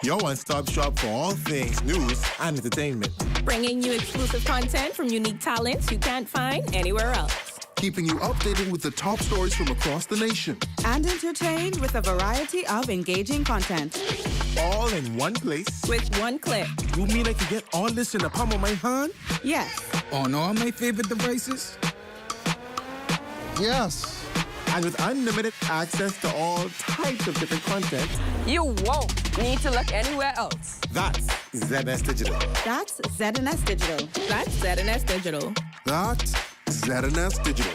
your one-stop shop for all things news and entertainment. Bringing you exclusive content from unique talents you can't find anywhere else. Keeping you updated with the top stories from across the nation. And entertained with a variety of engaging content. All in one place. With one click. You mean I can get all this in the palm of my hand? Yes. On all my favorite devices? Yes. And with unlimited access to all types of different content. You won't need to look anywhere else. That's ZNS Digital. That's ZNS Digital. That's ZNS Digital. That's ZNS Digital.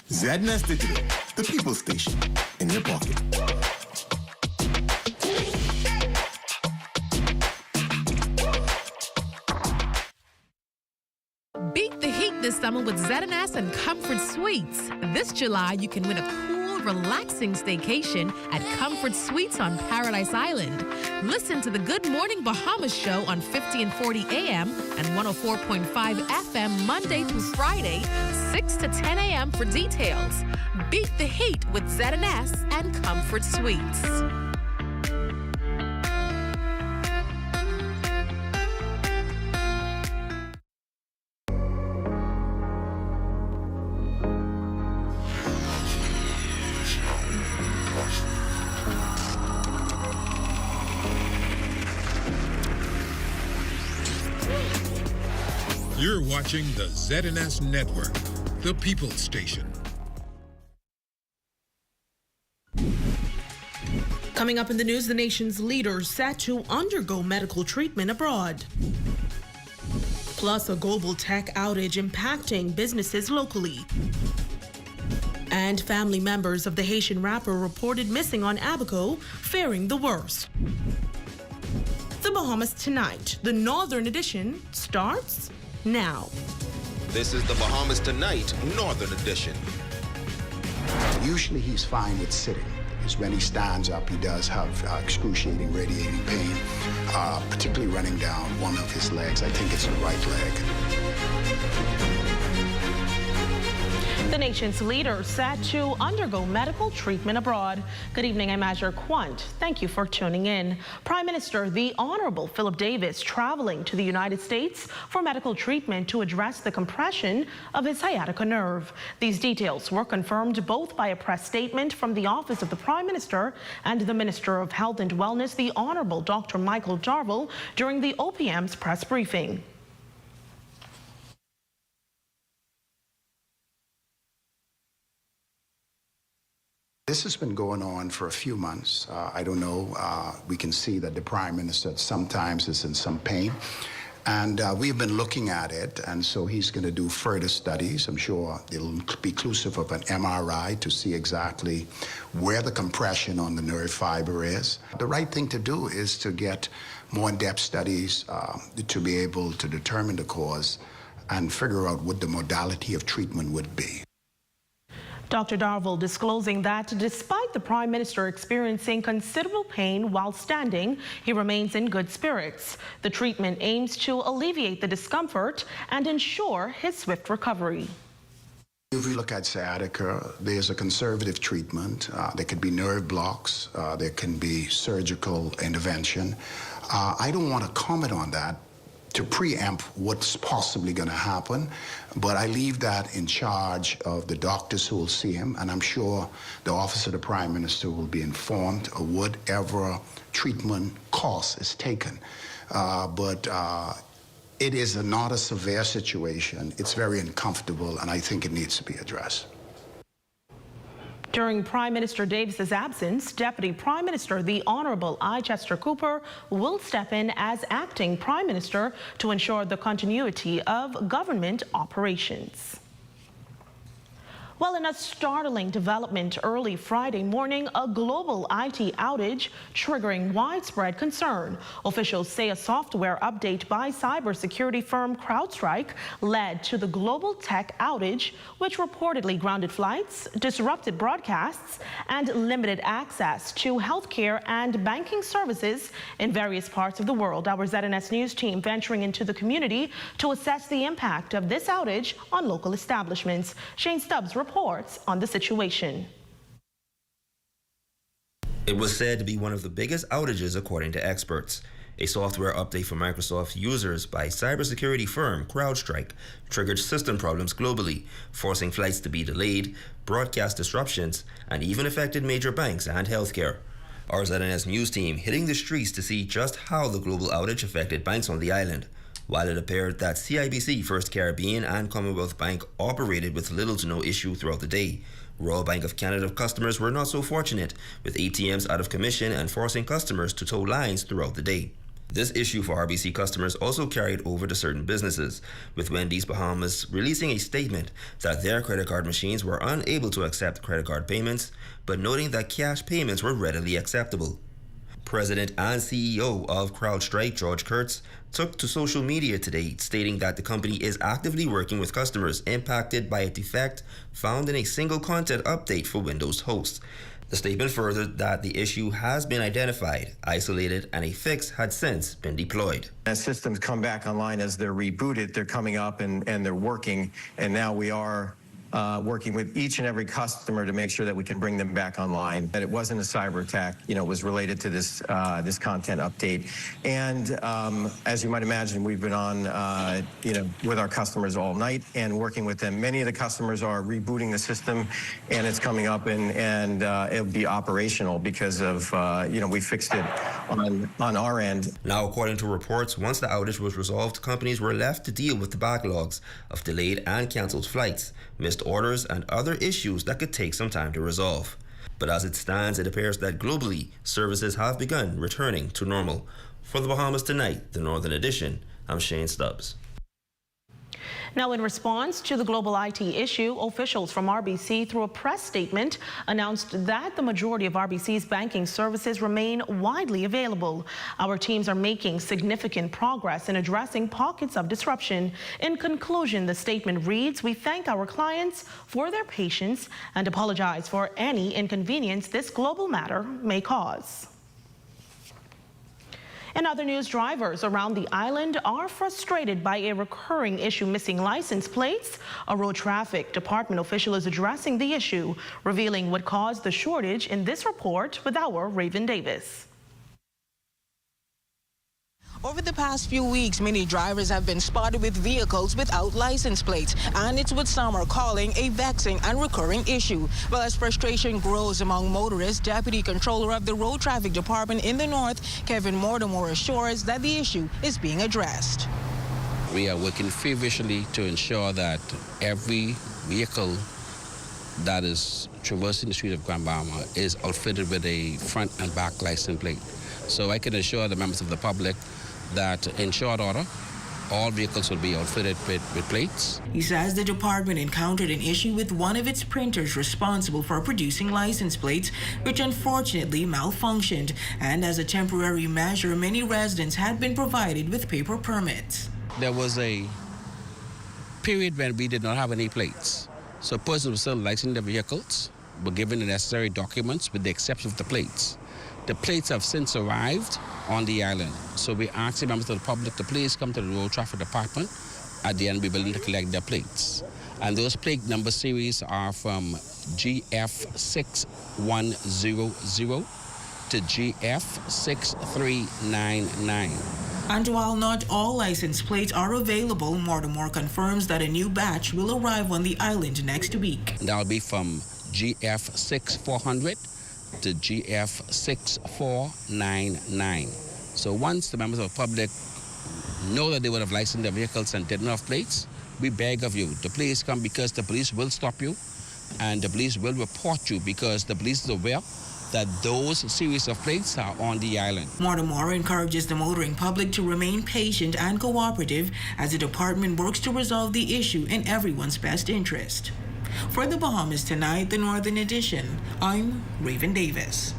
ZNS Digital, the people station in your pocket. Beat the heat this summer with ZNS and Comfort Suites. This July, you can win a cool, relaxing staycation at Comfort Suites on Paradise Island. Listen to the Good Morning Bahamas show on 50 and 40 a.m. and 104.5 FM Monday through Friday, 6 to 10 a.m. for details. Beat the heat with ZNS and Comfort Suites. You're watching the ZNS Network, the People's Station. Coming up in the news, the nation's leaders set to undergo medical treatment abroad. Plus, a global tech outage impacting businesses locally. And family members of the Haitian rapper reported missing on Abaco, faring the worst. The Bahamas Tonight, the Northern Edition, starts now. This is the Bahamas Tonight, Northern Edition. Usually he's fine with sitting. Because when he stands up, he does have excruciating radiating pain, particularly running down one of his legs. I think it's the right leg. The nation's leaders set to undergo medical treatment abroad. Good evening, I'm Azure Quant. Thank you for tuning in. Prime Minister the Honorable Philip Davis traveling to the United States for medical treatment to address the compression of his sciatica nerve. These details were confirmed both by a press statement from the Office of the Prime Minister and the Minister of Health and Wellness, the Honorable Dr. Michael Darville, during the OPM's press briefing. This has been going on for a few months. I don't know. We can see that the Prime Minister sometimes is in some pain. And we've been looking at it, and so he's going to do further studies. I'm sure it'll be inclusive of an MRI to see exactly where the compression on the nerve fiber is. The right thing to do is to get more in-depth studies to be able to determine the cause and figure out what the modality of treatment would be. Dr. Darville disclosing that despite the Prime Minister experiencing considerable pain while standing, he remains in good spirits. The treatment aims to alleviate the discomfort and ensure his swift recovery. If we look at sciatica, there's a conservative treatment. There could be nerve blocks. There can be surgical intervention. I don't want to comment on that to preempt what's possibly going to happen, but I leave that in charge of the doctors who will see him, and I'm sure the Office of the Prime Minister will be informed of whatever treatment course is taken. But it is not a severe situation. It's very uncomfortable, and I think it needs to be addressed. During Prime Minister Davis's absence, Deputy Prime Minister the Honorable I. Chester Cooper will step in as acting Prime Minister to ensure the continuity of government operations. Well, in a startling development early Friday morning, a global IT outage triggering widespread concern. Officials say a software update by cybersecurity firm CrowdStrike led to the global tech outage, which reportedly grounded flights, disrupted broadcasts, and limited access to healthcare and banking services in various parts of the world. Our ZNS News team venturing into the community to assess the impact of this outage on local establishments. Shane Stubbs reports on the situation. It was said to be one of the biggest outages according to experts. A software update for Microsoft users by cybersecurity firm CrowdStrike triggered system problems globally, forcing flights to be delayed, broadcast disruptions, and even affected major banks and healthcare. Our ZNS news team hitting the streets to see just how the global outage affected banks on the island. While it appeared that CIBC, First Caribbean, and Commonwealth Bank operated with little to no issue throughout the day, Royal Bank of Canada customers were not so fortunate, with ATMs out of commission and forcing customers to tow lines throughout the day. This issue for RBC customers also carried over to certain businesses, with Wendy's Bahamas releasing a statement that their credit card machines were unable to accept credit card payments, but noting that cash payments were readily acceptable. President and CEO of CrowdStrike, George Kurtz, took to social media today, stating that the company is actively working with customers impacted by a defect found in a single content update for Windows hosts. The statement furthered that the issue has been identified, isolated, and a fix had since been deployed. As systems come back online, as they're rebooted, they're coming up and they're working, and now we are working with each and every customer to make sure that we can bring them back online. That it wasn't a cyber attack, it was related to this this content update. And as you might imagine, we've been on, with our customers all night and working with them. Many of the customers are rebooting the system, and it's coming up, and it'll be operational because of we fixed it on our end. Now, according to reports, once the outage was resolved, companies were left to deal with the backlogs of delayed and canceled flights, missed orders, and other issues that could take some time to resolve. But as it stands, it appears that globally, services have begun returning to normal. For the Bahamas Tonight, the Northern Edition, I'm Shane Stubbs. Now, in response to the global IT issue, officials from RBC, through a press statement, announced that the majority of RBC's banking services remain widely available. Our teams are making significant progress in addressing pockets of disruption. In conclusion, the statement reads, "We thank our clients for their patience and apologize for any inconvenience this global matter may cause." In other news, drivers around the island are frustrated by a recurring issue missing license plates. A road traffic department official is addressing the issue, revealing what caused the shortage in this report with our Raven Davis. Over the past few weeks, many drivers have been spotted with vehicles without license plates, and it's what some are calling a vexing and recurring issue. Well, as frustration grows among motorists, Deputy Controller of the Road Traffic Department in the North, Kevin Mortimer, assures that the issue is being addressed. We are working feverishly to ensure that every vehicle that is traversing the street of Grand Bahama is outfitted with a front and back license plate. So I can assure the members of the public that in short order, all vehicles will be outfitted with plates. He says the department encountered an issue with one of its printers responsible for producing license plates, which unfortunately malfunctioned. And as a temporary measure, many residents had been provided with paper permits. There was a period when we did not have any plates. So persons were still licensing their vehicles, were given the necessary documents with the exception of the plates. The plates have since arrived on the island. So we ask the members of the public to please come to the Road Traffic Department. At the end, we're willing to collect their plates. And those plate number series are from GF6100 to GF6399. And while not all license plates are available, Mortimer confirms that a new batch will arrive on the island next week. That'll be from GF6400 to GF6499. So once the members of the public know that they would have licensed their vehicles and didn't have plates, we beg of you to please come, because the police will stop you and the police will report you, because the police is aware that those series of plates are on the island. Mortimer encourages the motoring public to remain patient and cooperative as the department works to resolve the issue in everyone's best interest. For the Bahamas Tonight, the Northern Edition, I'm Raven Davis.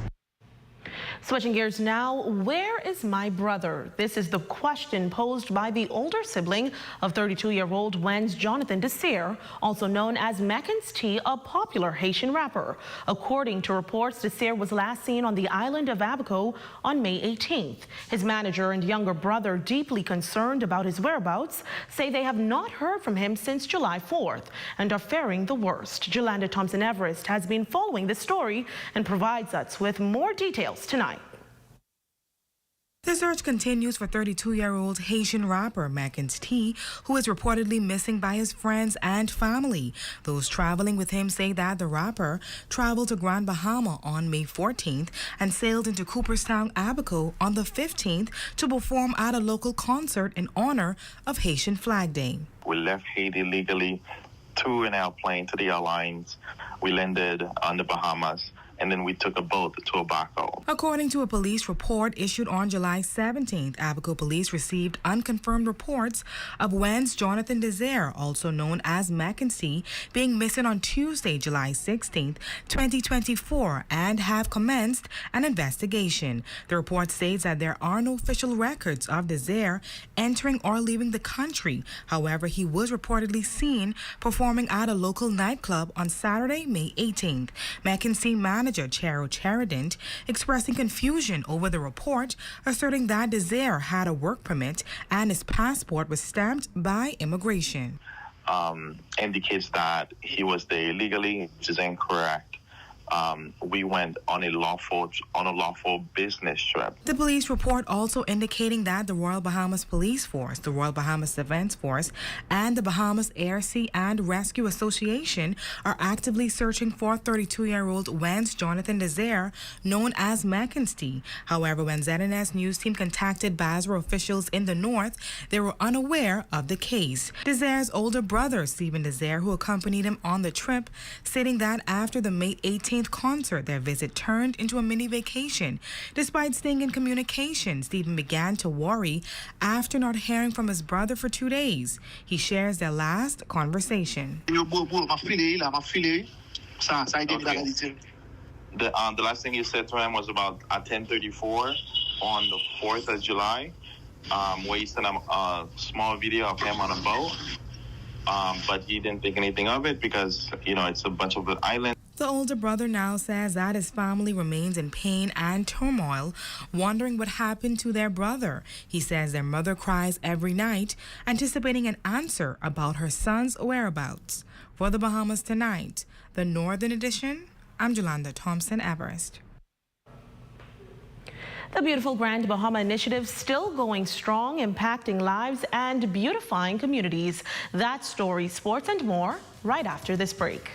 Switching gears now, where is my brother? This is the question posed by the older sibling of 32-year-old Wenz Jonathan Desir, also known as Meckens T, a popular Haitian rapper. According to reports, Desir was last seen on the island of Abaco on May 18th. His manager and younger brother, deeply concerned about his whereabouts, say they have not heard from him since July 4th and are fearing the worst. Jolanda Thompson-Everest has been following this story and provides us with more details tonight. The search continues for 32-year-old Haitian rapper Meckens T, who is reportedly missing by his friends and family. Those traveling with him say that the rapper traveled to Grand Bahama on May 14th and sailed into Cooperstown, Abaco on the 15th to perform at a local concert in honor of Haitian Flag Day. We left Haiti legally to an airplane to the airlines. We landed on the Bahamas, and then we took a boat to Abaco. According to a police report issued on July 17th, Abaco police received unconfirmed reports of Wenz Jonathan Desir, also known as Meckens T, being missing on Tuesday, July 16th, 2024, and have commenced an investigation. The report states that there are no official records of Desir entering or leaving the country. However, he was reportedly seen performing at a local nightclub on Saturday, May 18th. Meckens T manager Charo Charadent expressing confusion over the report, asserting that Desir had a work permit and his passport was stamped by immigration. Indicates that he was there illegally, which is incorrect. We went on a lawful business trip. The police report also indicating that the Royal Bahamas Police Force, the Royal Bahamas Defense Force, and the Bahamas Air, Sea, and Rescue Association are actively searching for 32-year-old Wenz Jonathan Desir, known as Meckens T. However, when ZNS News Team contacted Basra officials in the north, they were unaware of the case. Desir's older brother, Stephen Desir, who accompanied him on the trip, stating that after the May 18th concert, their visit turned into a mini vacation. Despite staying in communication, Stephen began to worry after not hearing from his brother for 2 days. He shares their last conversation. Okay. The last thing you said to him was about at 10:34 on the 4th of July, where you sent him a small video of him on a boat, but he didn't think anything of it because, it's a bunch of islands. The older brother now says that his family remains in pain and turmoil, wondering what happened to their brother. He says their mother cries every night, anticipating an answer about her son's whereabouts. For the Bahamas Tonight, the Northern Edition, I'm Jolanda Thompson-Everest. The Beautiful Grand Bahama Initiative still going strong, impacting lives and beautifying communities. That story, sports, and more right after this break.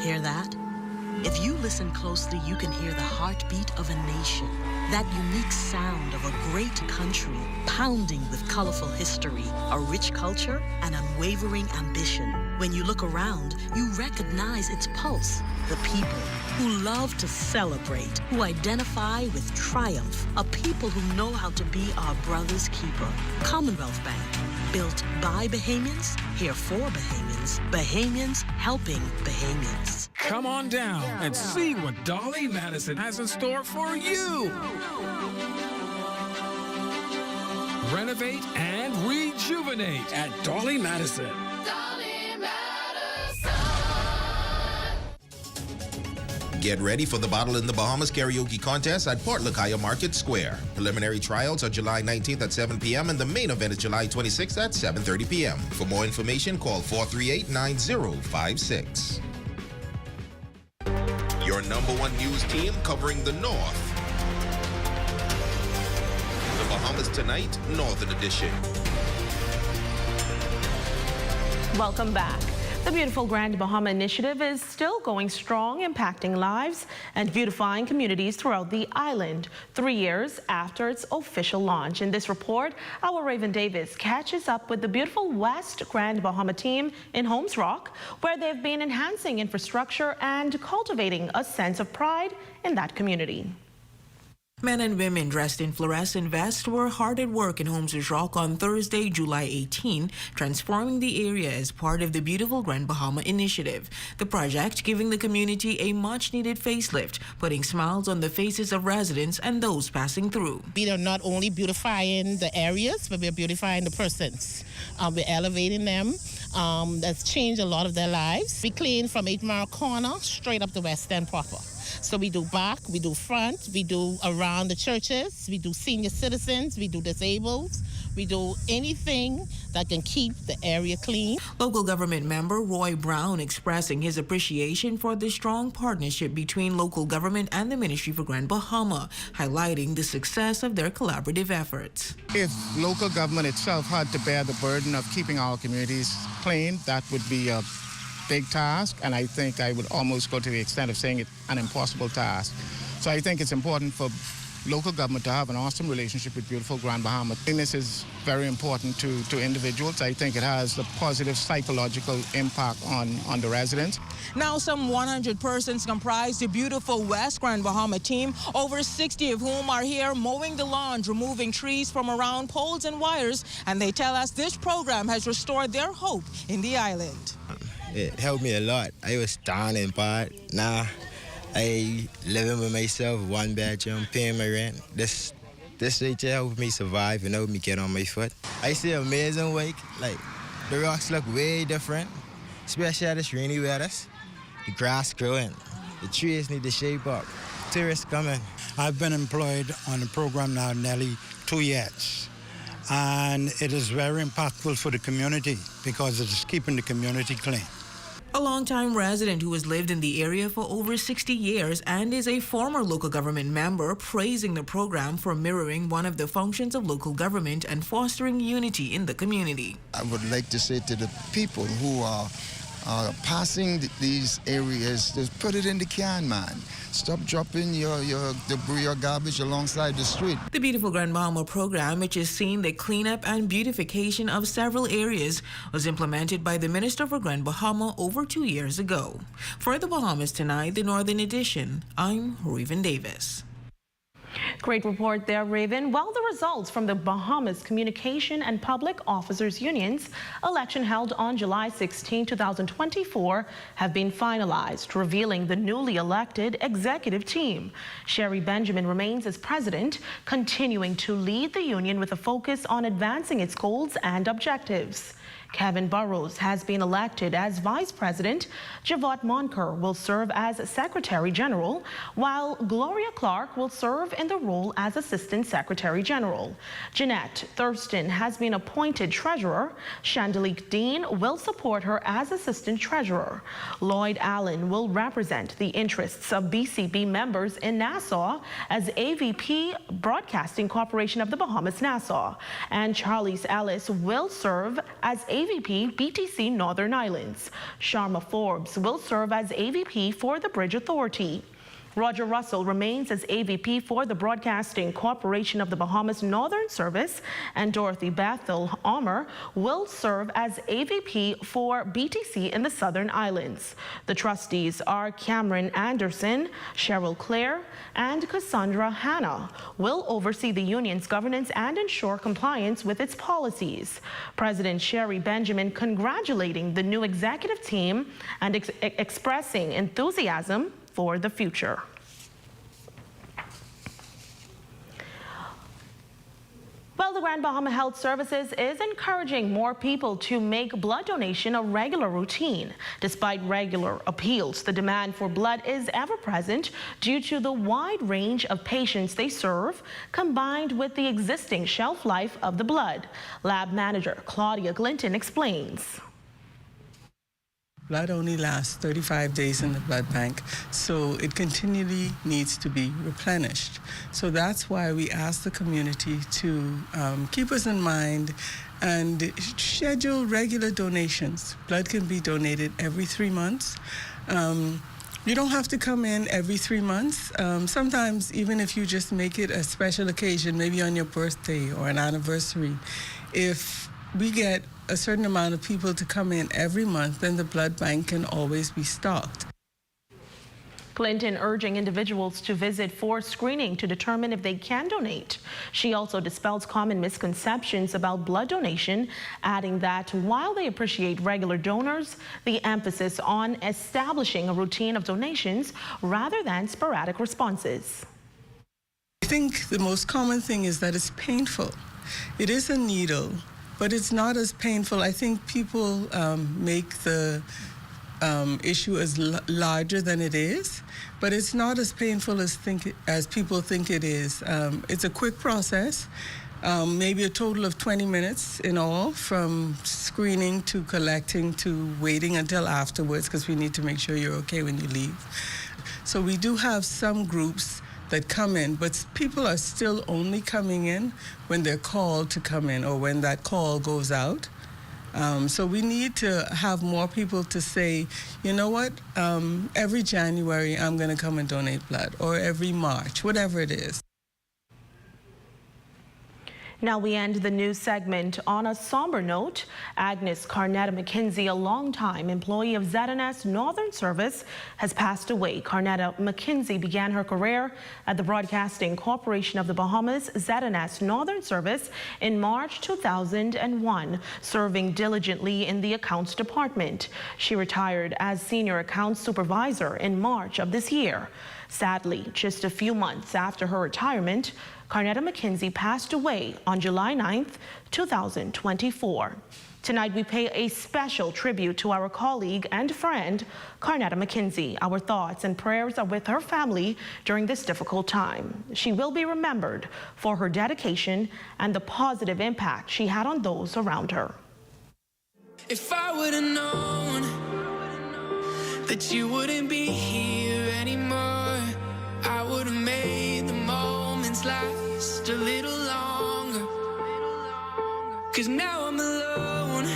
Hear that? If you listen closely, you can hear the heartbeat of a nation. That unique sound of a great country, pounding with colorful history, a rich culture, and unwavering ambition. When you look around, you recognize its pulse. The people who love to celebrate, who identify with triumph, a people who know how to be our brother's keeper. Commonwealth Bank, built by Bahamians, here for Bahamians, Bahamians helping Bahamians. Come on down and see what Dolly Madison has in store for you. Renovate and rejuvenate at Dolly Madison. Get ready for the Bottle in the Bahamas karaoke contest at Port Lacaya Market Square. Preliminary trials are July 19th at 7 p.m. and the main event is July 26th at 7:30 p.m. For more information, call 438-9056. Your #1 news team covering the North. The Bahamas Tonight, Northern Edition. Welcome back. The Beautiful Grand Bahama Initiative is still going strong, impacting lives and beautifying communities throughout the island 3 years after its official launch. In this report, our Raven Davis catches up with the beautiful West Grand Bahama team in Holmes Rock, where they've been enhancing infrastructure and cultivating a sense of pride in that community. Men and women dressed in fluorescent vests were hard at work in Homes of Rock on Thursday, July 18, transforming the area as part of the Beautiful Grand Bahama initiative. The project giving the community a much-needed facelift, putting smiles on the faces of residents and those passing through. We are not only beautifying the areas, but we're beautifying the persons. We're elevating them. That's changed a lot of their lives. We clean from 8 Mile Corner straight up to West End proper. So we do back, we do front, we do around the churches, we do senior citizens, we do disabled, we do anything that can keep the area clean. Local government member Roy Brown expressing his appreciation for the strong partnership between local government and the Ministry for Grand Bahama, highlighting the success of their collaborative efforts. If local government itself had to bear the burden of keeping our communities clean, that would be a big task, and I think I would almost go to the extent of saying it's an impossible task. So I think it's important for local government to have an awesome relationship with beautiful Grand Bahama. This is very important to individuals. I think it has a positive psychological impact on the residents. Now some 100 persons comprise the beautiful West Grand Bahama team, over 60 of whom are here mowing the lawn, removing trees from around poles and wires, and they tell us this program has restored their hope in the island. It helped me a lot. I was down and bad. Now I living with myself, 1 bedroom, paying my rent. This right here helped me survive and helped me get on my foot. I see amazing work. Like the rocks look way different, especially at this rainy weather. The grass growing, the trees need to shape up. Tourists coming. I've been employed on the program now nearly 2 years. And it is very impactful for the community because it is keeping the community clean. A longtime resident who has lived in the area for over 60 years and is a former local government member, praising the program for mirroring one of the functions of local government and fostering unity in the community. I would like to say to the people who are passing these areas, just put it in the can, man. Stop dropping your debris or garbage alongside the street. The Beautiful Grand Bahama program, which has seen the cleanup and beautification of several areas, was implemented by the Minister for Grand Bahama over 2 years ago. For the Bahamas Tonight, the Northern Edition, I'm Raven Davis. Great report there, Raven. Well, the results from the Bahamas Communication and Public Officers Union's election held on July 16, 2024 have been finalized, revealing the newly elected executive team. Sherry Benjamin remains as president, continuing to lead the union with a focus on advancing its goals and objectives. Kevin Burrows has been elected as Vice President. Javot Monker will serve as Secretary General, while Gloria Clark will serve in the role as Assistant Secretary General. Jeanette Thurston has been appointed Treasurer. Chandelique Dean will support her as Assistant Treasurer. Lloyd Allen will represent the interests of BCB members in Nassau as AVP Broadcasting Corporation of the Bahamas, Nassau. And Charlize Ellis will serve as AVP BTC Northern Islands. Sharma Forbes will serve as AVP for the Bridge Authority. Roger Russell remains as AVP for the Broadcasting Corporation of the Bahamas Northern Service, and Dorothy Bethel Omer will serve as AVP for BTC in the Southern Islands. The trustees are Cameron Anderson, Cheryl Clare, and Cassandra Hanna will oversee the union's governance and ensure compliance with its policies. President Sherry Benjamin congratulating the new executive team and expressing enthusiasm for the future. Well, the Grand Bahama Health Services is encouraging more people to make blood donation a regular routine. Despite regular appeals, the demand for blood is ever present due to the wide range of patients they serve, combined with the existing shelf life of the blood. Lab manager Claudia Glinton explains. Blood only lasts 35 days in the blood bank, so it continually needs to be replenished. So that's why we ask the community to keep us in mind and schedule regular donations. Blood can be donated every 3 months. You don't have to come in every 3 months. Sometimes, even if you just make it a special occasion, maybe on your birthday or an anniversary, if we get a certain amount of people to come in every month, then the blood bank can always be stocked. Clinton urging individuals to visit for screening to determine if they can donate. She also dispels common misconceptions about blood donation, adding that while they appreciate regular donors, the emphasis on establishing a routine of donations rather than sporadic responses. I think the most common thing is that it's painful. It is a needle, but it's not as painful. I think people make the issue as larger than it is, but it's not as painful as people think it is. It's a quick process, maybe a total of 20 minutes in all, from screening to collecting to waiting until afterwards, because we need to make sure you're okay when you leave. So we do have some groups that come in, but people are still only coming in when they're called to come in or when that call goes out. So we need to have more people to say, you know what, every January I'm going to come and donate blood, or every March, whatever it is. Now we end the news segment on a somber note. Agnes Carnetta McKenzie, a longtime employee of ZNS Northern Service, has passed away. Carnetta McKenzie began her career at the Broadcasting Corporation of the Bahamas, ZNS Northern Service, in March 2001, serving diligently in the accounts department. She retired as senior accounts supervisor in March of this year. Sadly, just a few months after her retirement, Carnetta McKenzie passed away on July 9th, 2024. Tonight, we pay a special tribute to our colleague and friend, Carnetta McKenzie. Our thoughts and prayers are with her family during this difficult time. She will be remembered for her dedication and the positive impact she had on those around her. If I would have known that you wouldn't be here anymore, I would have made the moments last a little longer. 'Cause now I'm alone,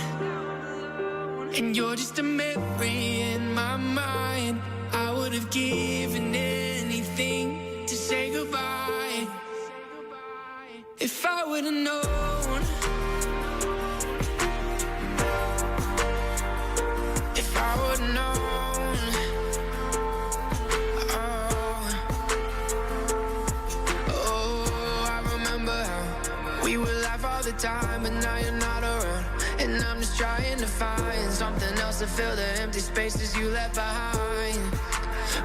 and you're just a memory in my mind. I would have given anything to say goodbye. If I would have known, if I would have known. We would laugh all the time, but now you're not around. And I'm just trying to find something else to fill the empty spaces you left behind.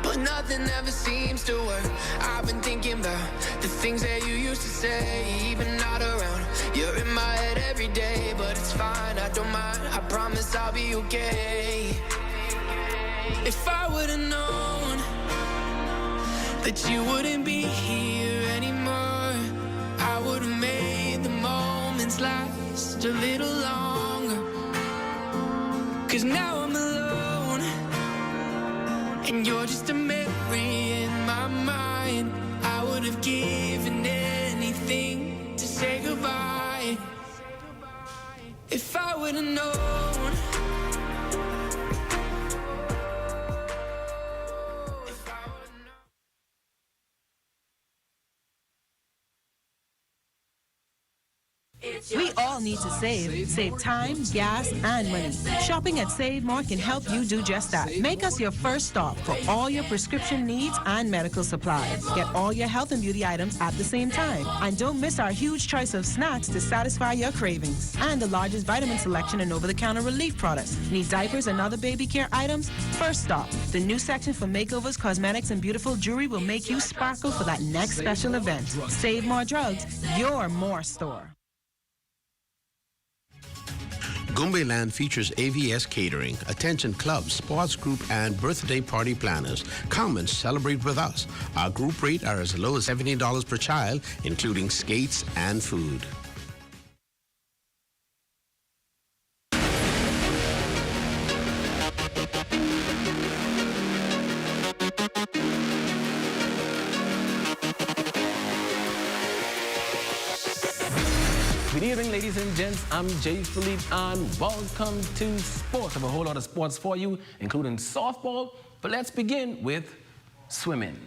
But nothing ever seems to work. I've been thinking about the things that you used to say, even not around. You're in my head every day, but it's fine, I don't mind. I promise I'll be okay. If I would have known that you wouldn't be here anymore, I would have made the moments last a little longer. 'Cause now I'm alone, and you're just a memory in my mind. I would have given anything to say goodbye. If I would have known. We all need to save time, gas, and money. Shopping at Save More can help you do just that. Make us your first stop for all your prescription needs and medical supplies. Get all your health and beauty items at the same time. And don't miss our huge choice of snacks to satisfy your cravings. And the largest vitamin selection and over-the-counter relief products. Need diapers and other baby care items? First stop. The new section for makeovers, cosmetics, and beautiful jewelry will make you sparkle for that next special event. Save More Drugs, your more store. Gombeland features AVS Catering. Attention clubs, sports group, and birthday party planners. Come and celebrate with us. Our group rates are as low as $70 per child, including skates and food. Good evening, ladies and gents. I'm Jay Philippe, and welcome to Sports. I have a whole lot of sports for you, including softball, but let's begin with swimming.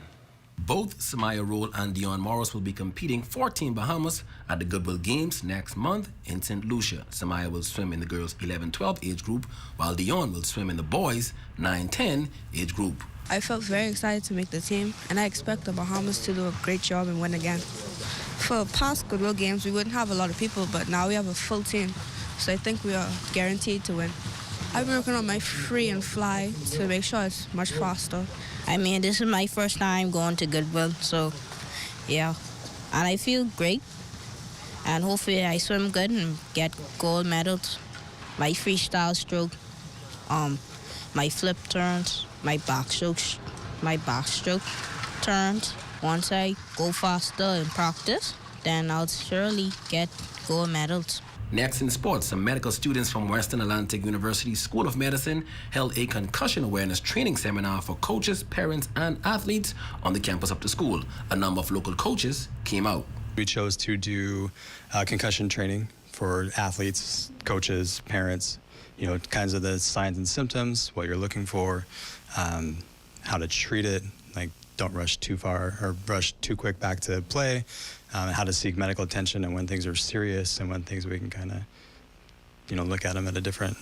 Both Samaya Roll and Dion Morris will be competing for Team Bahamas at the Goodwill Games next month in St. Lucia. Samaya will swim in the girls 11-12 age group, while Dion will swim in the boys 9-10 age group. I felt very excited to make the team, and I expect the Bahamas to do a great job and win again. For past Goodwill Games, we wouldn't have a lot of people, but now we have a full team, so I think we are guaranteed to win. I've been working on my free and fly to make sure it's much faster. I mean, this is my first time going to Goodwill, so yeah. And I feel great, and hopefully I swim good and get gold medals. My freestyle stroke, my flip turns, my backstroke turns. Once I go faster in practice, then I'll surely get gold medals. Next in sports, some medical students from Western Atlantic University School of Medicine held a concussion awareness training seminar for coaches, parents, and athletes on the campus of the school. A number of local coaches came out. We chose to do concussion training for athletes, coaches, parents, kinds of the signs and symptoms, what you're looking for, how to treat it, like don't rush too far or rush too quick back to play, how to seek medical attention and when things are serious and when things we can kind of, look at them at a different.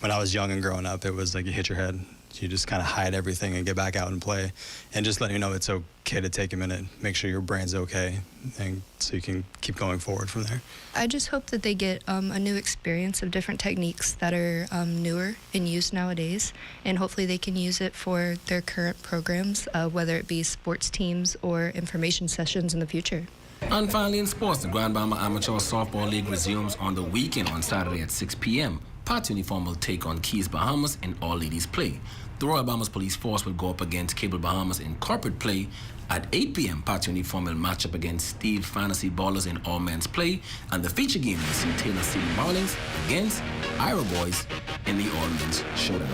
When I was young and growing up, it was like you hit your head. You just kind of hide everything and get back out and play, and just let you know it's okay to take a minute, make sure your brain's okay, and so you can keep going forward from there. I just hope that they get a new experience of different techniques that are newer and used nowadays, and hopefully they can use it for their current programs, whether it be sports teams or information sessions in the future. And finally in sports, the Grand Bahama Amateur Softball League resumes on the weekend on Saturday at 6 p.m. Pat Uniform will take on Keys Bahamas in all-ladies play. The Royal Bahamas Police Force will go up against Cable Bahamas in corporate play. At 8 p.m., Pat Uniform will match up against Steel Fantasy Ballers in all-men's play. And the feature game will see Taylor City Marlins against Ira Boys in the all-men's showdown.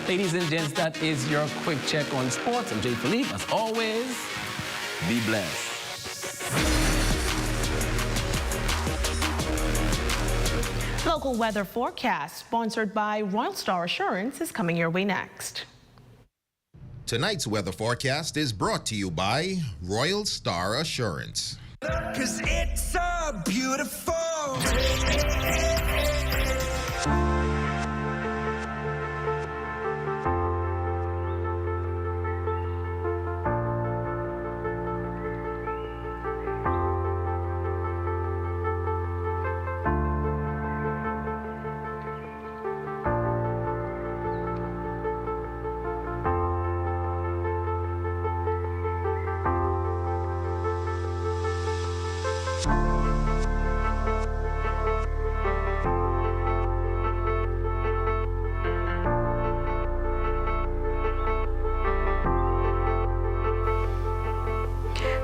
Ladies and gents, that is your quick check on sports. I'm Jay Philippe. As always, be blessed. Local weather forecast, sponsored by Royal Star Assurance, is coming your way next. Tonight's weather forecast is brought to you by Royal Star Assurance. 'Cause it's so beautiful.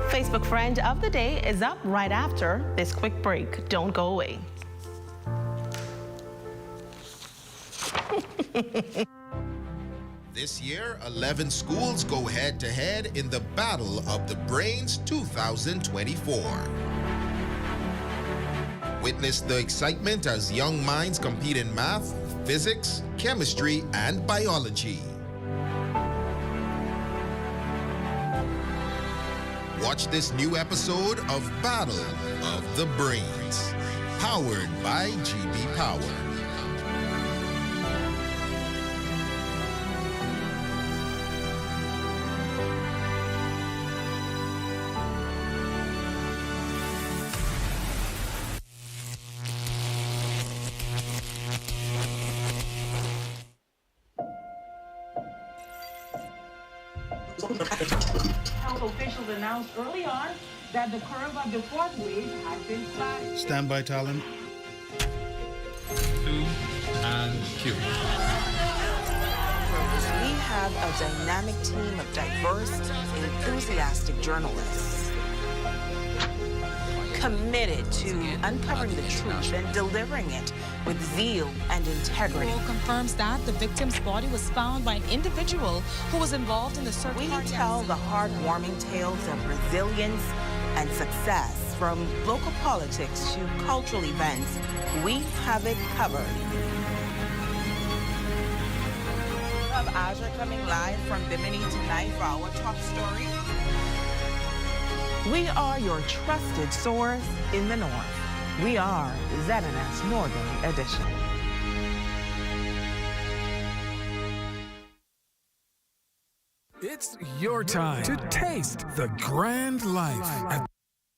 Facebook Friend of the Day is up right after this quick break. Don't go away. This year, 11 schools go head-to-head in the Battle of the Brains 2024. Witness the excitement as young minds compete in math, physics, chemistry, and biology. Watch this new episode of Battle of the Brains, powered by GB Power. Health officials announced early on that the curve of the fourth wave has been flat. Standby talent. 2 and cue. We have a dynamic team of diverse, enthusiastic journalists committed to uncovering the truth and delivering it with zeal and integrity. Confirms that the victim's body was found by an individual who was involved in the search. We tell the heartwarming tales of resilience and success, from local politics to cultural events. We have it covered. We have Azure coming live from Bimini tonight for our top story. We are your trusted source in the North. We are ZNS Northern Edition. It's your time to taste the grand life at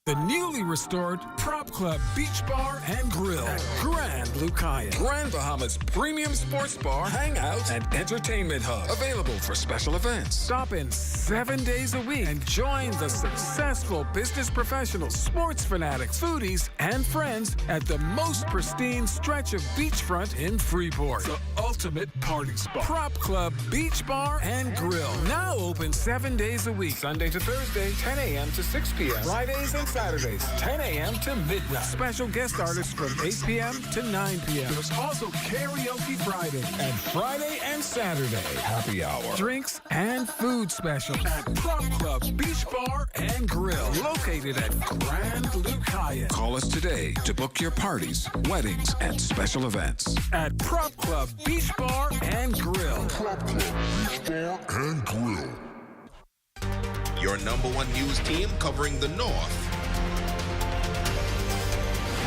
the newly restored Prop Club Beach Bar and Grill at Grand Lucayan. Grand Bahamas premium sports bar, hangout, and entertainment hub. Available for special events. Stop in 7 days a week and join the successful business professionals, sports fanatics, foodies, and friends at the most pristine stretch of beachfront in Freeport. The ultimate party spot. Prop Club Beach Bar and Grill. Now open 7 days a week. Sunday to Thursday, 10 a.m. to 6 p.m. Fridays and Saturdays, 10 a.m. to midnight. Special guest artists from 8 p.m. to 9 p.m. There's also Karaoke Friday and Friday and Saturday. Happy hour. Drinks and food special at Prop Club Beach Bar and Grill. Located at Grand Lucayan. Call us today to book your parties, weddings, and special events. At Prop Club Beach Bar and Grill. Prop Club Beach Bar and Grill. Your #1 news team covering the North.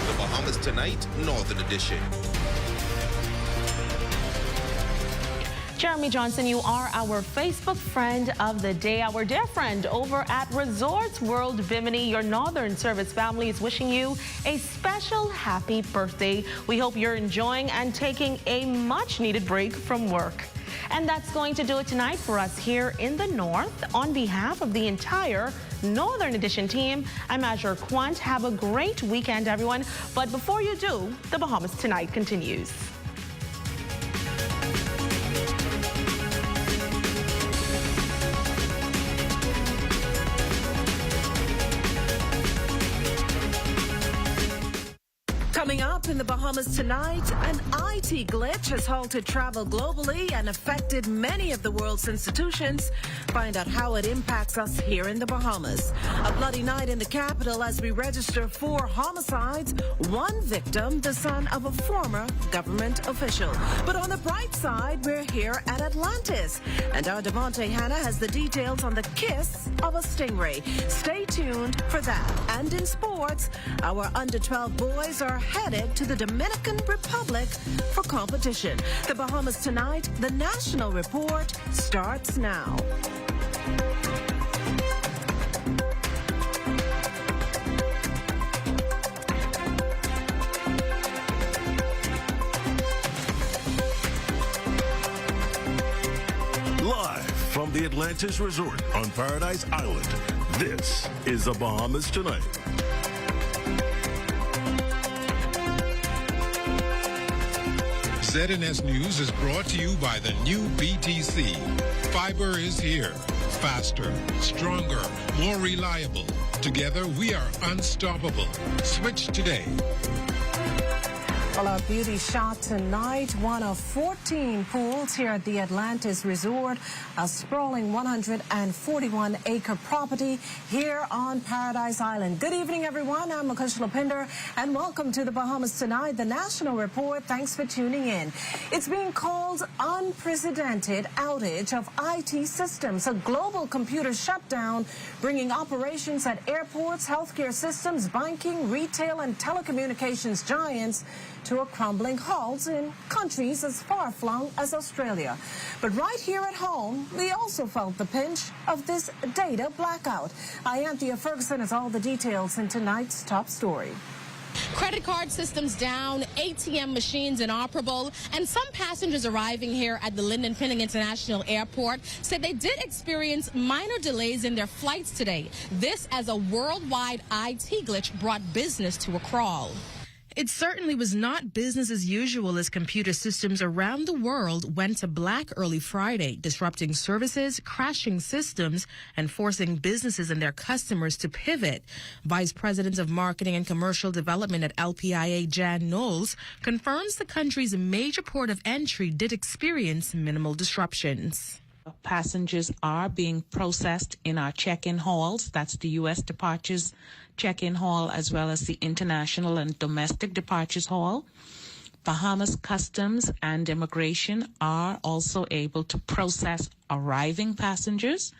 The Bahamas Tonight, Northern Edition. Jeremy Johnson, you are our Facebook friend of the day. Our dear friend over at Resorts World Bimini, your Northern Service family is wishing you a special happy birthday. We hope you're enjoying and taking a much-needed break from work. And that's going to do it tonight for us here in the North. On behalf of the entire Northern Edition team, I'm Azure Quant. Have a great weekend, everyone. But before you do, the Bahamas Tonight continues. Coming up in the Bahamas tonight, an IT glitch has halted travel globally and affected many of the world's institutions. Find out how it impacts us here in the Bahamas. A bloody night in the capital as we register 4 homicides. One victim, the son of a former government official. But on the bright side, we're here at Atlantis. And our Devontae Hannah has the details on the kiss of a stingray. Stay tuned for that. And in sports, our under-12 boys are headed to the Dominican Republic for competition. The Bahamas Tonight, the National Report starts now. Live from the Atlantis Resort on Paradise Island, this is the Bahamas Tonight. ZNS News is brought to you by the new BTC. Fiber is here. Faster, stronger, more reliable. Together, we are unstoppable. Switch today. Well, our beauty shot tonight, one of 14 pools here at the Atlantis Resort, a sprawling 141-acre property here on Paradise Island. Good evening, everyone. I'm Makush Lapinder, and welcome to the Bahamas Tonight, the National Report. Thanks for tuning in. It's being called unprecedented outage of IT systems, a global computer shutdown, bringing operations at airports, healthcare systems, banking, retail, and telecommunications giants to a crumbling halt in countries as far-flung as Australia. But right here at home, we also felt the pinch of this data blackout. Anthea Ferguson has all the details in tonight's top story. Credit card systems down, ATM machines inoperable, and some passengers arriving here at the Lynden Pinning International Airport said they did experience minor delays in their flights today. This as a worldwide IT glitch brought business to a crawl. It certainly was not business as usual as computer systems around the world went to black early Friday, disrupting services, crashing systems, and forcing businesses and their customers to pivot. Vice President of Marketing and Commercial Development at LPIA, Jan Knowles, confirms the country's major port of entry did experience minimal disruptions. Passengers are being processed in our check-in halls. That's the U.S. departures check-in hall as well as the international and domestic departures hall. Bahamas Customs and Immigration are also able to process arriving passengers,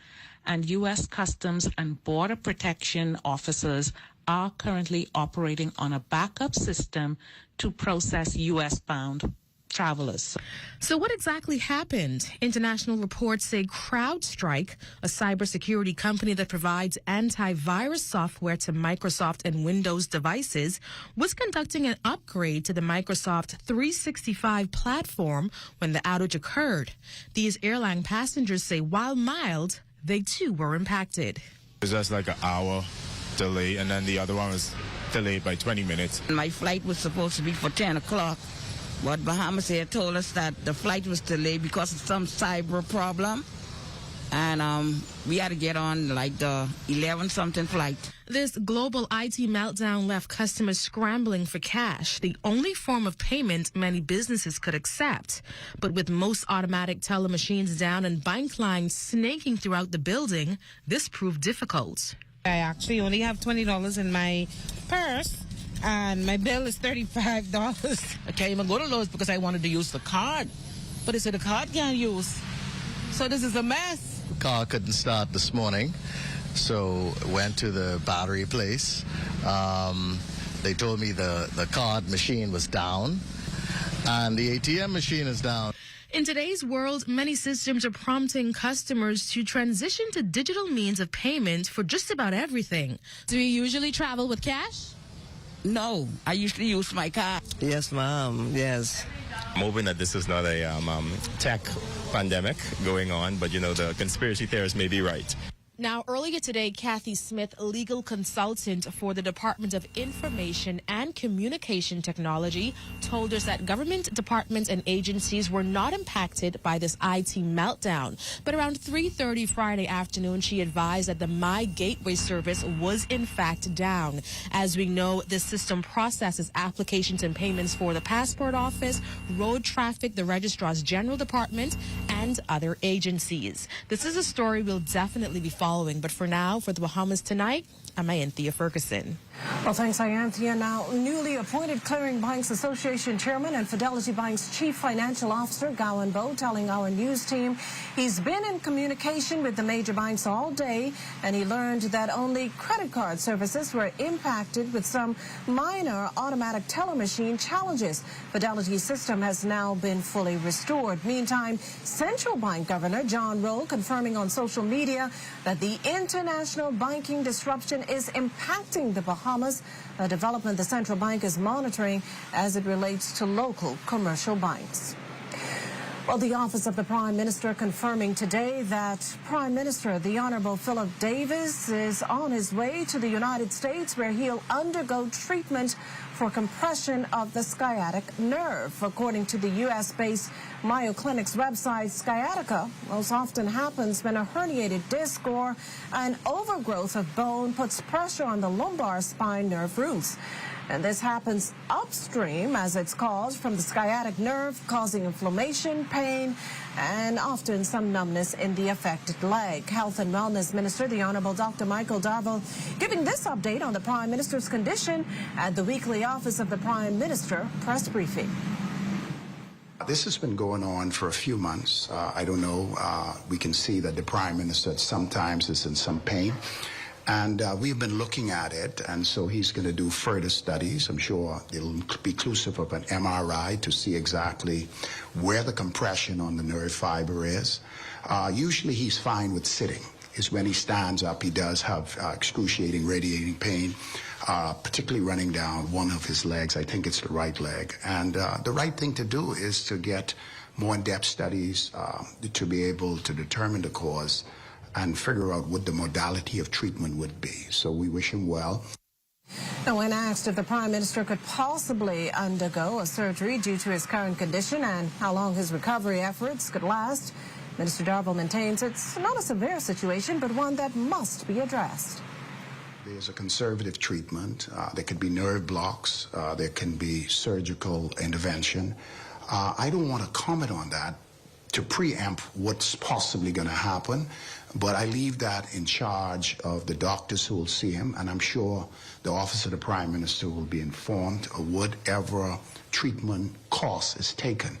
and U.S. Customs and Border Protection officers are currently operating on a backup system to process U.S.-bound travelers. So what exactly happened? International reports say CrowdStrike, a cybersecurity company that provides antivirus software to Microsoft and Windows devices, was conducting an upgrade to the Microsoft 365 platform when the outage occurred. These airline passengers say while mild, they too were impacted. It was just like an hour delay, and then the other one was delayed by 20 minutes. My flight was supposed to be for 10 o'clock. But Bahamas Air told us that the flight was delayed because of some cyber problem. And we had to get on like the 11-something flight. This global IT meltdown left customers scrambling for cash, the only form of payment many businesses could accept. But with most automatic teller machines down and bank lines snaking throughout the building, this proved difficult. I actually only have $20 in my purse, and my bill is $35. I can't even go to Lowe's because I wanted to use the card, but they said the card can't use. So this is a mess. The car couldn't start this morning, so went to the battery place. They told me the card machine was down, and the ATM machine is down. In today's world, many systems are prompting customers to transition to digital means of payment for just about everything. Do you usually travel with cash? No, I usually use my card. Yes, ma'am. Yes. I'm hoping that this is not a tech pandemic going on, but, you know, the conspiracy theorists may be right. Now, earlier today, Kathy Smith, legal consultant for the Department of Information and Communication Technology, told us that government departments and agencies were not impacted by this IT meltdown. But around 3:30 Friday afternoon, she advised that the My Gateway service was in fact down. As we know, this system processes applications and payments for the Passport Office, Road Traffic, the Registrar's General Department, and other agencies. This is a story we'll definitely be following, but for now, for the Bahamas Tonight, I'm Anthea Ferguson. Well, thanks, Anthea. Now, newly appointed Clearing Banks Association Chairman and Fidelity Bank's Chief Financial Officer, Gowan Bowe, telling our news team he's been in communication with the major banks all day, and he learned that only credit card services were impacted with some minor automatic teller machine challenges. Fidelity's system has now been fully restored. Meantime, Central Bank Governor John Rowe confirming on social media that the international banking disruption is impacting the Bahamas, a development the central bank is monitoring as it relates to local commercial banks. Well, the Office of the Prime Minister confirming today that Prime Minister, the Honorable Philip Davis, is on his way to the United States where he'll undergo treatment for compression of the sciatic nerve. According to the U.S.-based Mayo Clinic's website, sciatica most often happens when a herniated disc or an overgrowth of bone puts pressure on the lumbar spine nerve roots. And this happens upstream, as it's caused, from the sciatic nerve, causing inflammation, pain, and often some numbness in the affected leg. Health and Wellness Minister, the Honorable Dr. Michael Darville, giving this update on the Prime Minister's condition at the weekly Office of the Prime Minister press briefing. This has been going on for a few months. I don't know. We can see that the Prime Minister sometimes is in some pain. And we've been looking at it, and so he's going to do further studies. I'm sure it'll be inclusive of an MRI to see exactly where the compression on the nerve fiber is. Usually he's fine with sitting. Is when he stands up, he does have excruciating, radiating pain, particularly running down one of his legs. I think it's the right leg. And the right thing to do is to get more in-depth studies to be able to determine the cause and figure out what the modality of treatment would be. So we wish him well. Now, when asked if the Prime Minister could possibly undergo a surgery due to his current condition and how long his recovery efforts could last, Minister Darville maintains it's not a severe situation, but one that must be addressed. There's a conservative treatment. There could be nerve blocks. There can be surgical intervention. I don't want to comment on that to preempt what's possibly going to happen. But I leave that in charge of the doctors who will see him, and I'm sure the Office of the Prime Minister will be informed of whatever treatment course is taken.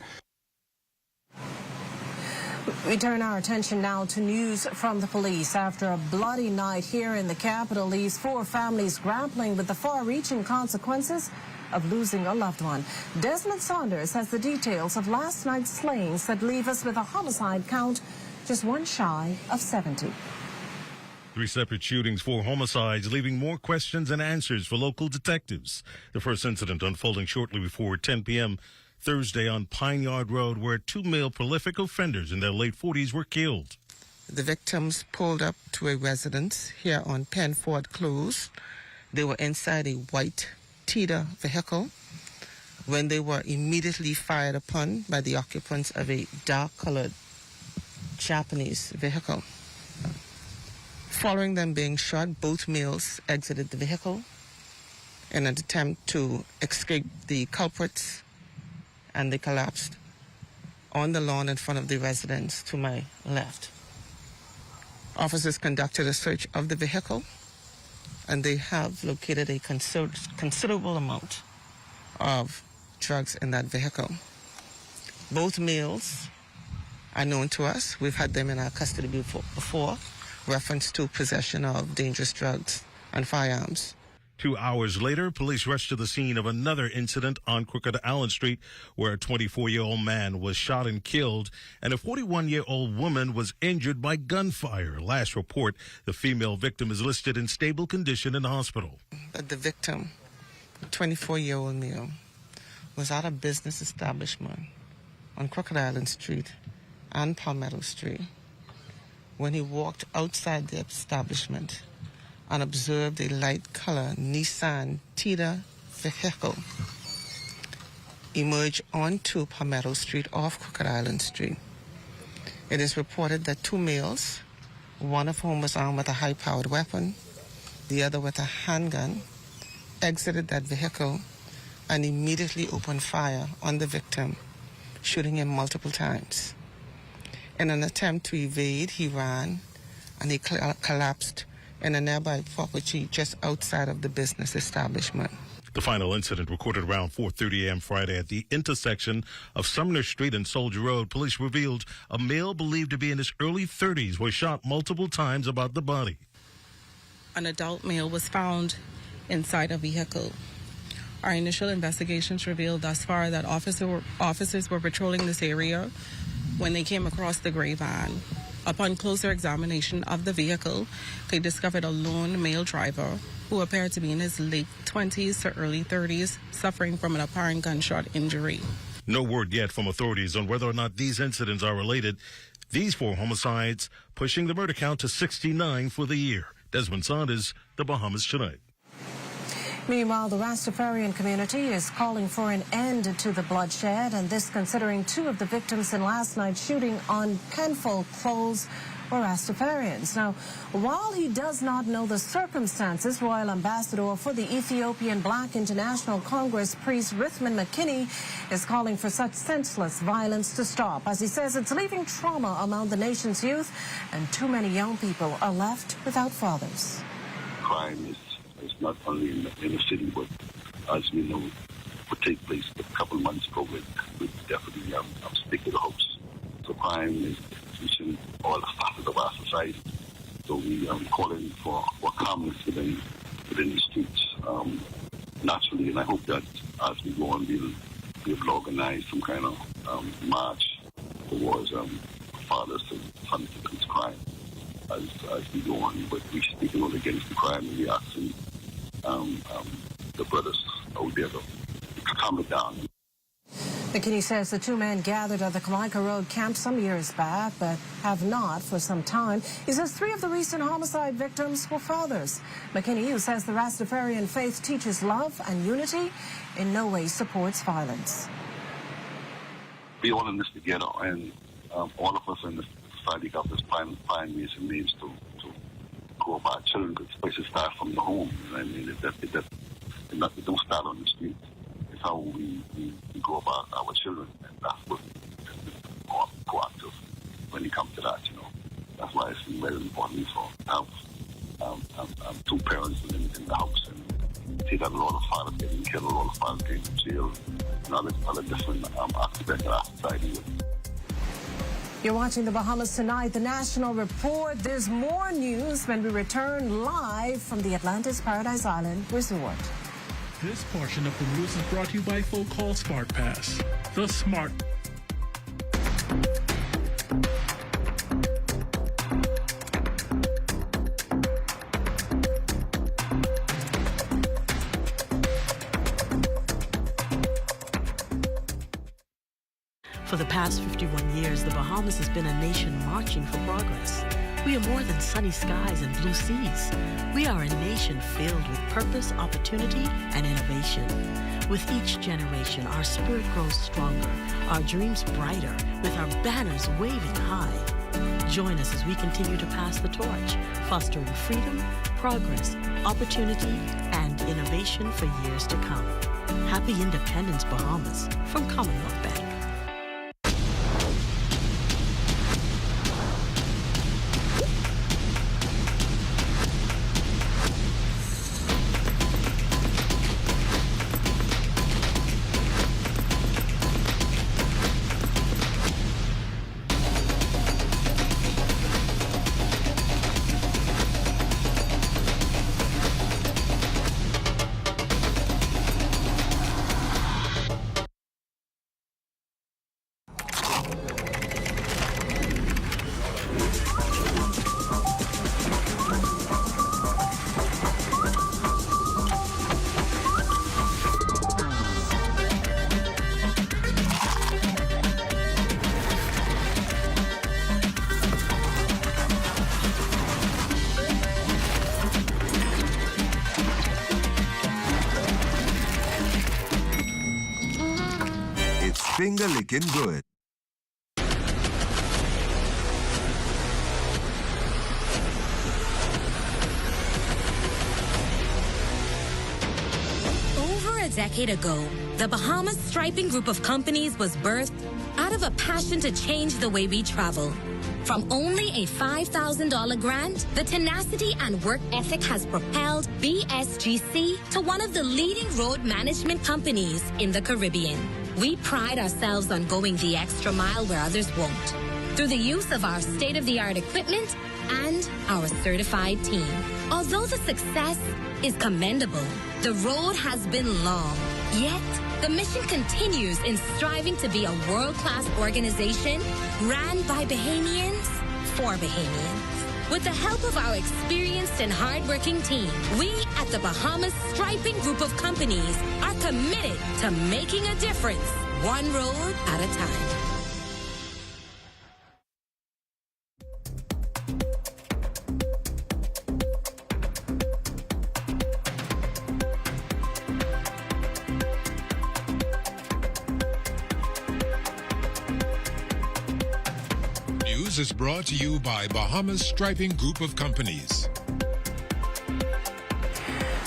We turn our attention now to news from the police. After a bloody night here in the capital leaves 4 families grappling with the far-reaching consequences of losing a loved one. Desmond Saunders has the details of last night's slayings that leave us with a homicide count just one shy of 70. 3 separate shootings, 4 homicides, leaving more questions and answers for local detectives. The first incident unfolding shortly before 10 p.m. Thursday on Pine Yard Road, where 2 male prolific offenders in their late 40s were killed. The victims pulled up to a residence here on Penford Close. They were inside a white Tita vehicle when they were immediately fired upon by the occupants of a dark-colored Japanese vehicle. Following them being shot, both males exited the vehicle in an attempt to escape the culprits, and they collapsed on the lawn in front of the residence to my left. Officers conducted a search of the vehicle, and they have located a considerable amount of drugs in that vehicle. Both males are known to us. We've had them in our custody before, reference to possession of dangerous drugs and firearms. 2 hours later, police rushed to the scene of another incident on Crooked Allen Street, where a 24-year-old man was shot and killed, and a 41-year-old woman was injured by gunfire. Last report, the female victim is listed in stable condition in the hospital. But the victim, a 24-year-old male, was at a business establishment on Crooked Island Street and Palmetto Street when he walked outside the establishment and observed a light-colored Nissan Tita vehicle emerge onto Palmetto Street off Crooked Island Street. It is reported that 2 males, one of whom was armed with a high-powered weapon, the other with a handgun, exited that vehicle and immediately opened fire on the victim, shooting him multiple times. In an attempt to evade, he ran and he collapsed in a nearby property just outside of the business establishment. The final incident recorded around 4:30 a.m. Friday at the intersection of Sumner Street and Soldier Road. Police revealed a male believed to be in his early 30s was shot multiple times about the body. An adult male was found inside a vehicle. Our initial investigations revealed thus far that officers were patrolling this area when they came across the gray van. Upon closer examination of the vehicle, they discovered a lone male driver who appeared to be in his late 20s to early 30s, suffering from an apparent gunshot injury. No word yet from authorities on whether or not these incidents are related. These 4 homicides pushing the murder count to 69 for the year. Desmond Saunders, The Bahamas Tonight. Meanwhile, the Rastafarian community is calling for an end to the bloodshed, and this considering 2 of the victims in last night's shooting on Penfold Close were Rastafarians. Now, while he does not know the circumstances, Royal Ambassador for the Ethiopian Black International Congress, priest Rithman McKinney, is calling for such senseless violence to stop, as he says it's leaving trauma among the nation's youth, and too many young people are left without fathers. Crime is not only in the city, but as we know, would take place a couple of months ago with definitely stick to the house. So crime is reaching all the facets of our society. So we are calling for calmness within the streets naturally, and I hope that as we go on, we'll be able to organize some kind of march towards fathers to sons against crime as we go on. But we're speaking out against the crime, and we're asking the brothers out there to calm it down. McKinney says the 2 men gathered at the Kamika Road camp some years back, but have not for some time. He says 3 of the recent homicide victims were fathers. McKinney, who says the Rastafarian faith teaches love and unity, in no way supports violence. We all in this together, and all of us in the society got this find ways and means to grow up our children, because especially start from the home. I mean, it don't start on the street. It's how we grow up our children, and that's what we go out to. importantly for two parents in the house. And see that a lot of fathers getting killed, a lot of fathers getting in jail, and other different aspects of our society. You're watching the Bahamas Tonight, the National Report. There's more news when we return live from the Atlantis Paradise Island Resort. This portion of the news is brought to you by Full Call Smart Pass, the smart. For the past 51 years, the Bahamas has been a nation marching for progress. We are more than sunny skies and blue seas. We are a nation filled with purpose, opportunity, and innovation. With each generation, our spirit grows stronger, our dreams brighter, with our banners waving high. Join us as we continue to pass the torch, fostering freedom, progress, opportunity, and innovation for years to come. Happy Independence, Bahamas, from Commonwealth Bank. Finger licking good. Over a decade ago, the Bahamas Striping Group of Companies was birthed out of a passion to change the way we travel. From only a $5,000 grant, the tenacity and work ethic has propelled BSGC to one of the leading road management companies in the Caribbean. We pride ourselves on going the extra mile where others won't, through the use of our state-of-the-art equipment and our certified team. Although the success is commendable, the road has been long, yet the mission continues in striving to be a world-class organization ran by Bahamians for Bahamians. With the help of our experienced and hardworking team, we at the Bahamas Striping Group of Companies are committed to making a difference, one road at a time. News is brought to you by Bahamas Striping Group of Companies.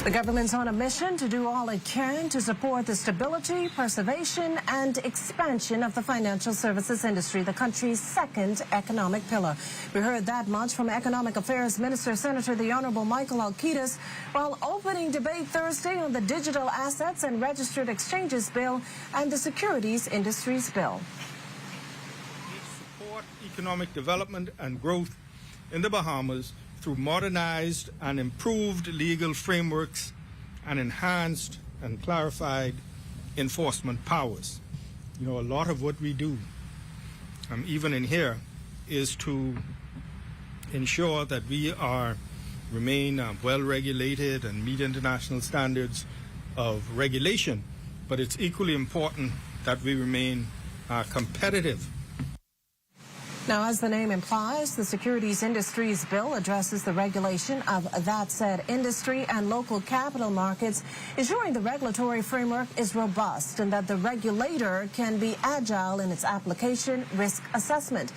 The government's on a mission to do all it can to support the stability, preservation, and expansion of the financial services industry, the country's second economic pillar. We heard that much from Economic Affairs Minister Senator the Honorable Michael Alcides while opening debate Thursday on the Digital Assets and Registered Exchanges Bill and the Securities Industries Bill. Support economic development and growth in the Bahamas through modernized and improved legal frameworks and enhanced and clarified enforcement powers. You know, a lot of what we do, even in here, is to ensure that we remain well regulated and meet international standards of regulation, but it's equally important that we remain competitive. Now, as the name implies, the Securities Industries Bill addresses the regulation of that said industry and local capital markets, ensuring the regulatory framework is robust and that the regulator can be agile in its application risk assessment.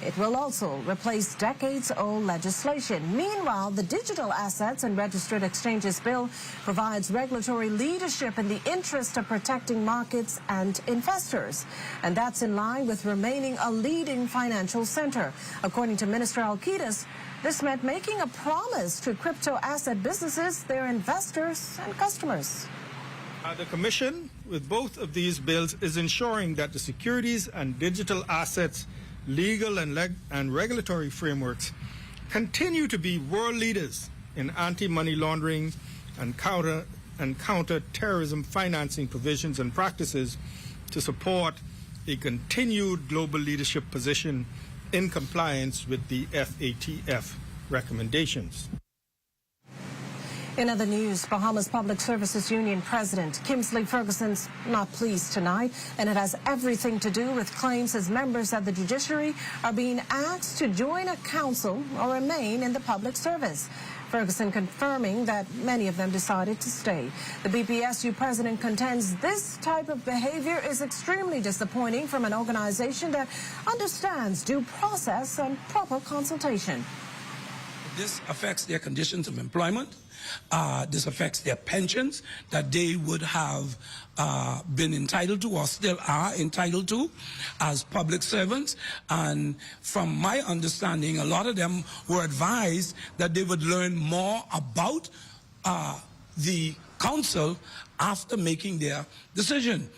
It will also replace decades-old legislation. Meanwhile, the Digital Assets and Registered Exchanges Bill provides regulatory leadership in the interest of protecting markets and investors. And that's in line with remaining a leading financial center. According to Minister Alcides, this meant making a promise to crypto asset businesses, their investors and customers. The Commission, with both of these bills, is ensuring that the securities and digital assets legal and regulatory frameworks continue to be world leaders in anti-money laundering and counter-terrorism financing provisions and practices to support a continued global leadership position in compliance with the FATF recommendations. In other news, Bahamas Public Services Union President Kingsley Ferguson's not pleased tonight, and it has everything to do with claims his members of the judiciary are being asked to join a council or remain in the public service. Ferguson confirming that many of them decided to stay. The BPSU president contends this type of behavior is extremely disappointing from an organization that understands due process and proper consultation. This affects their conditions of employment. This affects their pensions that they would have been entitled to or still are entitled to as public servants. And from my understanding, a lot of them were advised that they would learn more about the council after making their decision.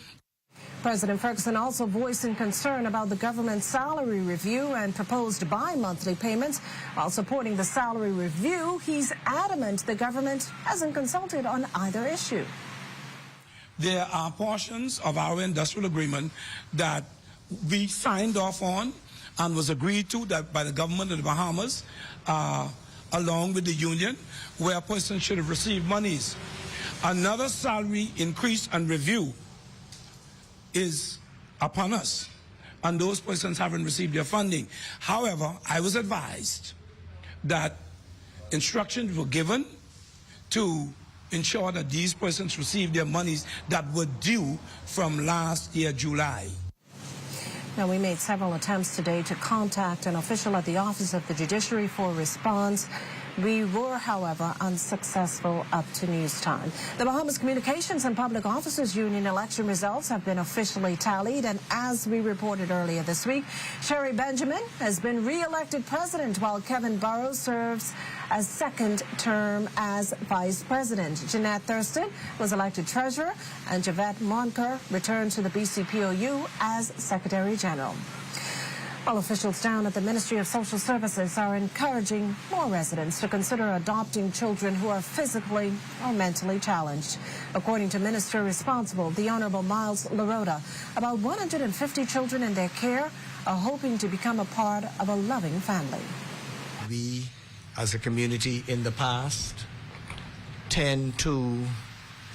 President Ferguson also voicing concern about the government's salary review and proposed bi-monthly payments. While supporting the salary review, he's adamant the government hasn't consulted on either issue. There are portions of our industrial agreement that we signed off on and was agreed to that by the government of the Bahamas, along with the union, where a person should have received monies. Another salary increase and review is upon us, and those persons haven't received their funding. However, I was advised that instructions were given to ensure that these persons received their monies that were due from last year, July. Now, we made several attempts today to contact an official at the Office of the Judiciary for a response. We were, however, unsuccessful up to news time. The Bahamas Communications and Public Officers Union election results have been officially tallied, and as we reported earlier this week, Sherry Benjamin has been re-elected president, while Kevin Burrows serves as second term as vice president. Jeanette Thurston was elected treasurer, and Javette Monker returned to the BCPOU as secretary general. Well, officials down at the Ministry of Social Services are encouraging more residents to consider adopting children who are physically or mentally challenged. According to Minister responsible, the Honorable Miles Larota, about 150 children in their care are hoping to become a part of a loving family. We, as a community in the past, tend to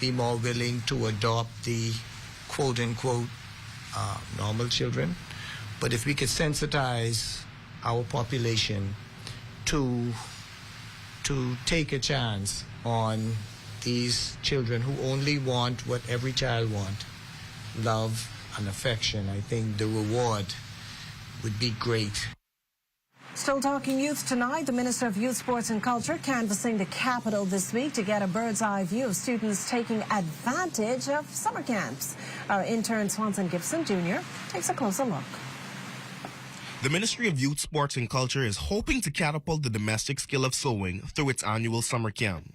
be more willing to adopt the quote-unquote normal children. But if we could sensitize our population to take a chance on these children who only want what every child wants, love and affection, I think the reward would be great. Still talking youth tonight, the Minister of Youth, Sports and Culture canvassing the capital this week to get a bird's eye view of students taking advantage of summer camps. Our intern Swanson Gibson Jr. takes a closer look. The Ministry of Youth, Sports and Culture is hoping to catapult the domestic skill of sewing through its annual summer camp.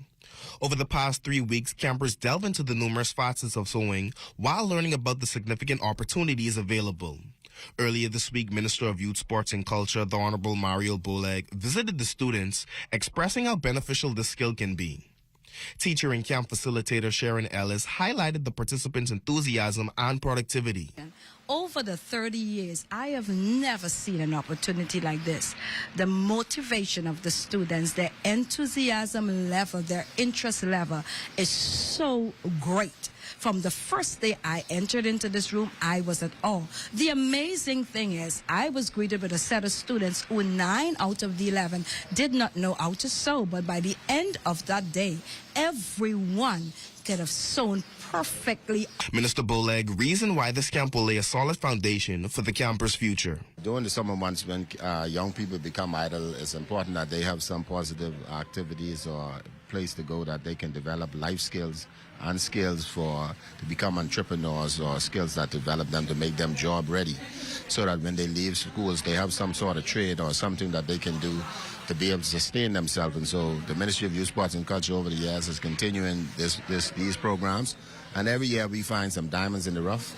Over the past 3 weeks, campers delve into the numerous facets of sewing while learning about the significant opportunities available. Earlier this week, Minister of Youth, Sports and Culture, the Honorable Mario Boleg, visited the students, expressing how beneficial this skill can be. Teacher and camp facilitator Sharon Ellis highlighted the participants' enthusiasm and productivity. Over the 30 years, I have never seen an opportunity like this. The motivation of the students, their enthusiasm level, their interest level is so great. From the first day I entered into this room, I was at awe. The amazing thing is, I was greeted with a set of students who 9 out of the 11 did not know how to sew, but by the end of that day, everyone could have sewn perfectly. Minister Boleg reasoned why this camp will lay a solid foundation for the campers' future. During the summer months when young people become idle, it's important that they have some positive activities or place to go that they can develop life skills and skills to become entrepreneurs, or skills that develop them to make them job ready, so that when they leave schools they have some sort of trade or something that they can do to be able to sustain themselves. And so the Ministry of Youth, Sports and Culture over the years is continuing these programs, and every year we find some diamonds in the rough,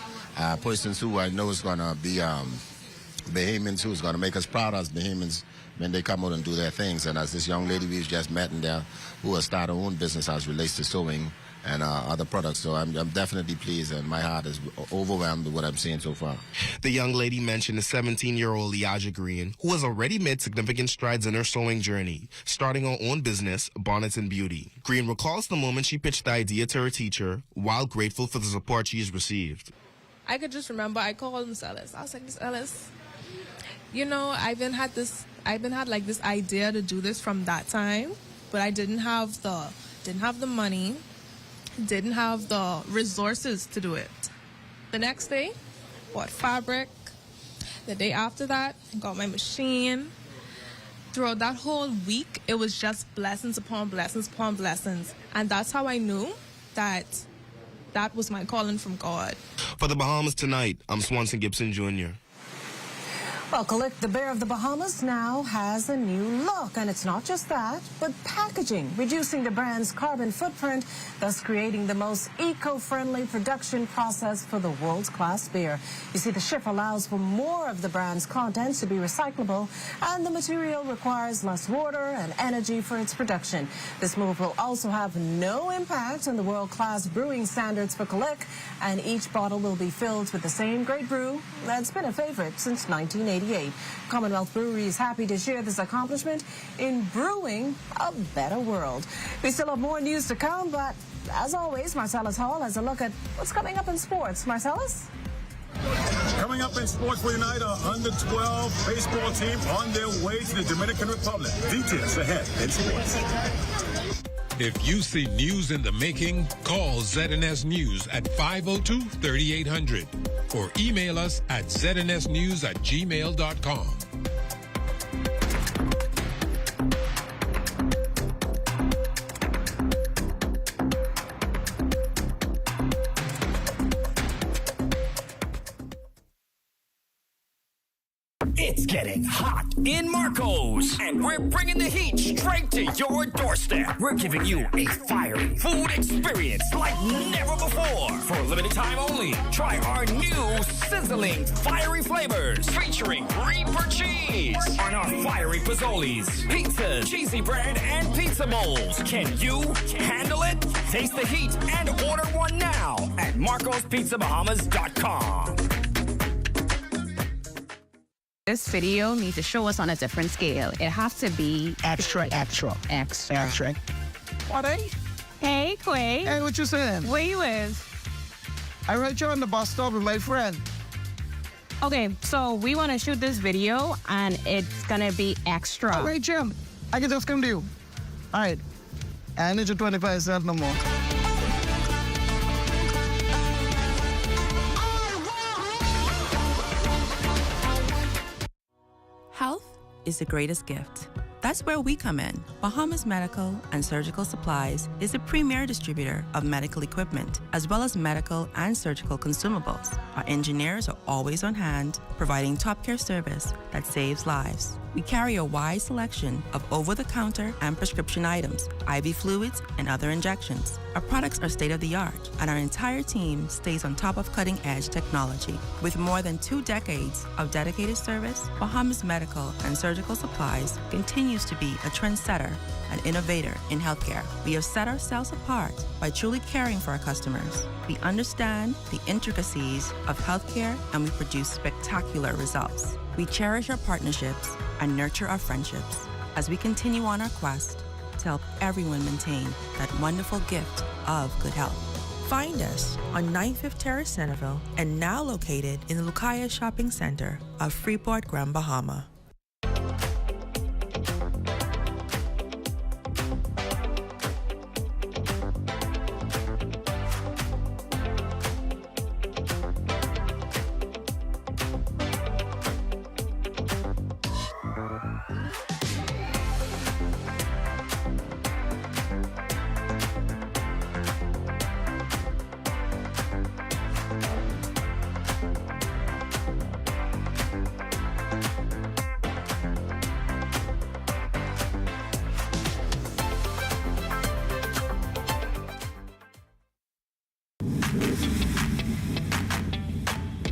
persons who I know is going to be Bahamians who's going to make us proud as Bahamians when they come out and do their things. And as this young lady we've just met in there, who has started her own business as relates to sewing and other products. So I'm definitely pleased, and my heart is overwhelmed with what I'm seeing so far. The young lady mentioned a 17-year-old Liaja Green, who has already made significant strides in her sewing journey, starting her own business, Bonnets and Beauty. Green recalls the moment she pitched the idea to her teacher, while grateful for the support she has received. I could just remember I called Miss Ellis. I was like, Miss Ellis, you know, I've been had this idea to do this from that time, but I didn't have the money, didn't have the resources to do it. The next day, bought fabric. The day after that, I got my machine. Throughout that whole week, it was just blessings upon blessings upon blessings. And that's how I knew that was my calling from God. For the Bahamas Tonight, I'm Swanson Gibson Jr. Well, Kalik, the Bear of the Bahamas, now has a new look. And it's not just that, but packaging, reducing the brand's carbon footprint, thus creating the most eco-friendly production process for the world's class beer. You see, the shift allows for more of the brand's contents to be recyclable, and the material requires less water and energy for its production. This move will also have no impact on the world-class brewing standards for Kalik, and each bottle will be filled with the same great brew that's been a favorite since 1988. Commonwealth Brewery is happy to share this accomplishment in brewing a better world. We still have more news to come, but as always, Marcellus Hall has a look at what's coming up in sports. Marcellus? Coming up in sports for tonight, our under-12 baseball team on their way to the Dominican Republic. Details ahead in sports. If you see news in the making, call ZNS News at 502-3800 or email us at znsnews@gmail.com. It's getting hot in Marco's, and we're bringing the heat straight to your doorstep. We're giving you a fiery food experience like never before. For a limited time only, try our new sizzling fiery flavors featuring Reaper cheese on our fiery pozzolis, pizzas, cheesy bread, and pizza bowls. Can you handle it? Taste the heat and order one now at marcospizzabahamas.com. This video needs to show us on a different scale. It has to be extra. What, eh? Hey, Quay. Hey, what you saying? Where you is? I right you on the bus stop with my friend. Okay, so we want to shoot this video, and it's gonna be extra. All right, Jim. I can just come to you. All right. I need your 25 cents no more. Health is the greatest gift. That's where we come in. Bahamas Medical and Surgical Supplies is a premier distributor of medical equipment, as well as medical and surgical consumables. Our engineers are always on hand, providing top care service that saves lives. We carry a wide selection of over-the-counter and prescription items, IV fluids, and other injections. Our products are state-of-the-art, and our entire team stays on top of cutting-edge technology. With more than 2 decades of dedicated service, Bahamas Medical and Surgical Supplies continues to be a trendsetter and innovator in healthcare. We have set ourselves apart by truly caring for our customers. We understand the intricacies of healthcare, and we produce spectacular results. We cherish our partnerships and nurture our friendships as we continue on our quest to help everyone maintain that wonderful gift of good health. Find us on 95th Terrace, Centerville, and now located in the Lucaya Shopping Center of Freeport, Grand Bahama.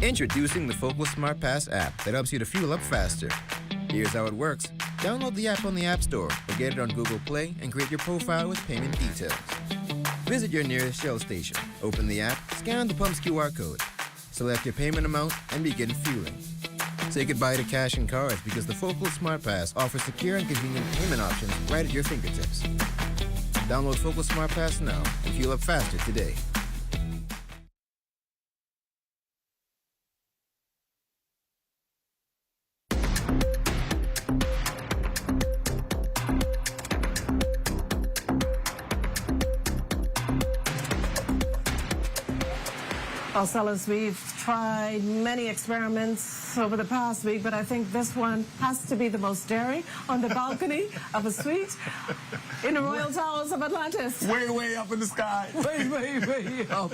Introducing the Focal Smart Pass app that helps you to fuel up faster. Here's how it works. Download the app on the App Store or get it on Google Play and create your profile with payment details. Visit your nearest Shell station, open the app, scan the pump's QR code, select your payment amount, and begin fueling. Say goodbye to cash and cards because the Focal Smart Pass offers secure and convenient payment options right at your fingertips. Download Focal Smart Pass now and fuel up faster today. Well, Sellers, we've tried many experiments over the past week, but I think this one has to be the most daring, on the balcony of a suite in the Royal Towers of Atlantis. Way, way up in the sky. Way, way, way up.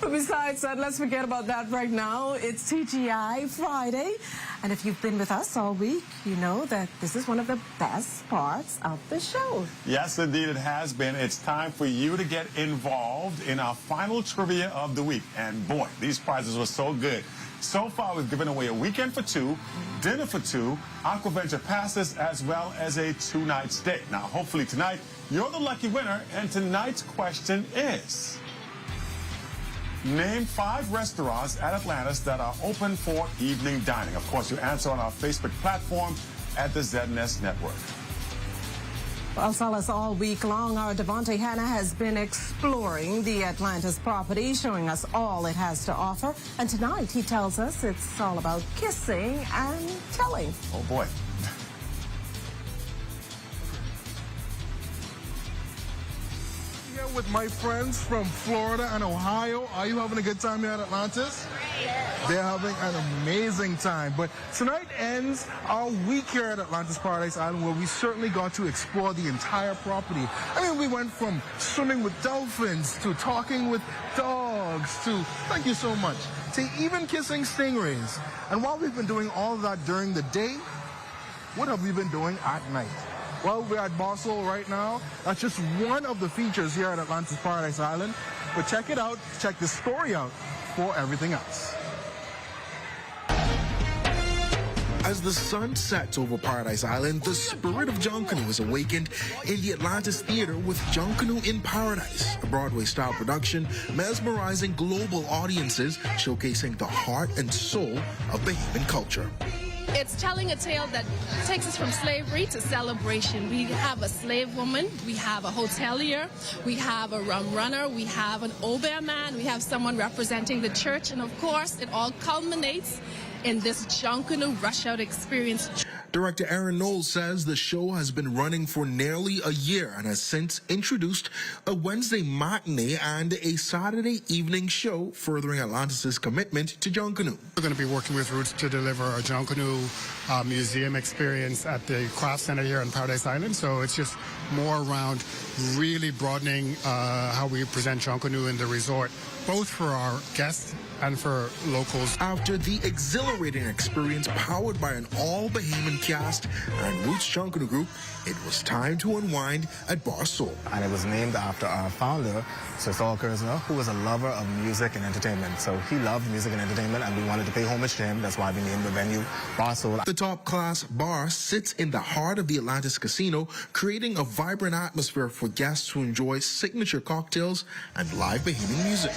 But besides that, let's forget about that right now. It's TGI Friday, and if you've been with us all week, you know that this is one of the best parts of the show. Yes, indeed, it has been. It's time for you to get involved in our final trivia of the week. And boy, these prizes were so good. So far, we've given away a weekend for two, dinner for two, Aquaventure passes, as well as a two-night stay. Now, hopefully tonight, you're the lucky winner, and tonight's question is, name 5 restaurants at Atlantis that are open for evening dining. Of course, you answer on our Facebook platform at the ZNS Network. Well, Silas, all week long, our Devontae Hanna has been exploring the Atlantis property, showing us all it has to offer. And tonight, he tells us it's all about kissing and telling. Oh, boy. Here with my friends from Florida and Ohio. Are you having a good time here at Atlantis? They're having an amazing time. But tonight ends our week here at Atlantis Paradise Island, where we certainly got to explore the entire property. I mean, we went from swimming with dolphins to talking with dogs to, thank you so much, to even kissing stingrays. And while we've been doing all of that during the day, what have we been doing at night? Well, we're at Barstool right now. That's just one of the features here at Atlantis Paradise Island. But check it out, check the story out for everything else. As the sun sets over Paradise Island, the spirit of Junkanoo is awakened in the Atlantis Theater with Junkanoo in Paradise, a Broadway-style production mesmerizing global audiences, showcasing the heart and soul of Bahamian culture. It's telling a tale that takes us from slavery to celebration. We have a slave woman, we have a hotelier, we have a rum runner, we have an obeah man, we have someone representing the church, and of course, it all culminates in this Junkanoo rush-out experience. Director Aaron Knowles says the show has been running for nearly a year and has since introduced a Wednesday matinee and a Saturday evening show, furthering Atlantis' commitment to Junkanoo. We're going to be working with Roots to deliver a Junkanoo museum experience at the Craft Center here on Paradise Island. So it's just more around really broadening how we present Junkanoo in the resort, both for our guests and for locals. After the exhilarating experience powered by an all-Bahamian cast and Roots Junkanoo Group, it was time to unwind at Barstool. And it was named after our founder, Sir Saul Kersner, who was a lover of music and entertainment. So he loved music and entertainment, and we wanted to pay homage to him. That's why we named the venue Barstool. The top-class bar sits in the heart of the Atlantis Casino, creating a vibrant atmosphere for guests to enjoy signature cocktails and live Bahamian music.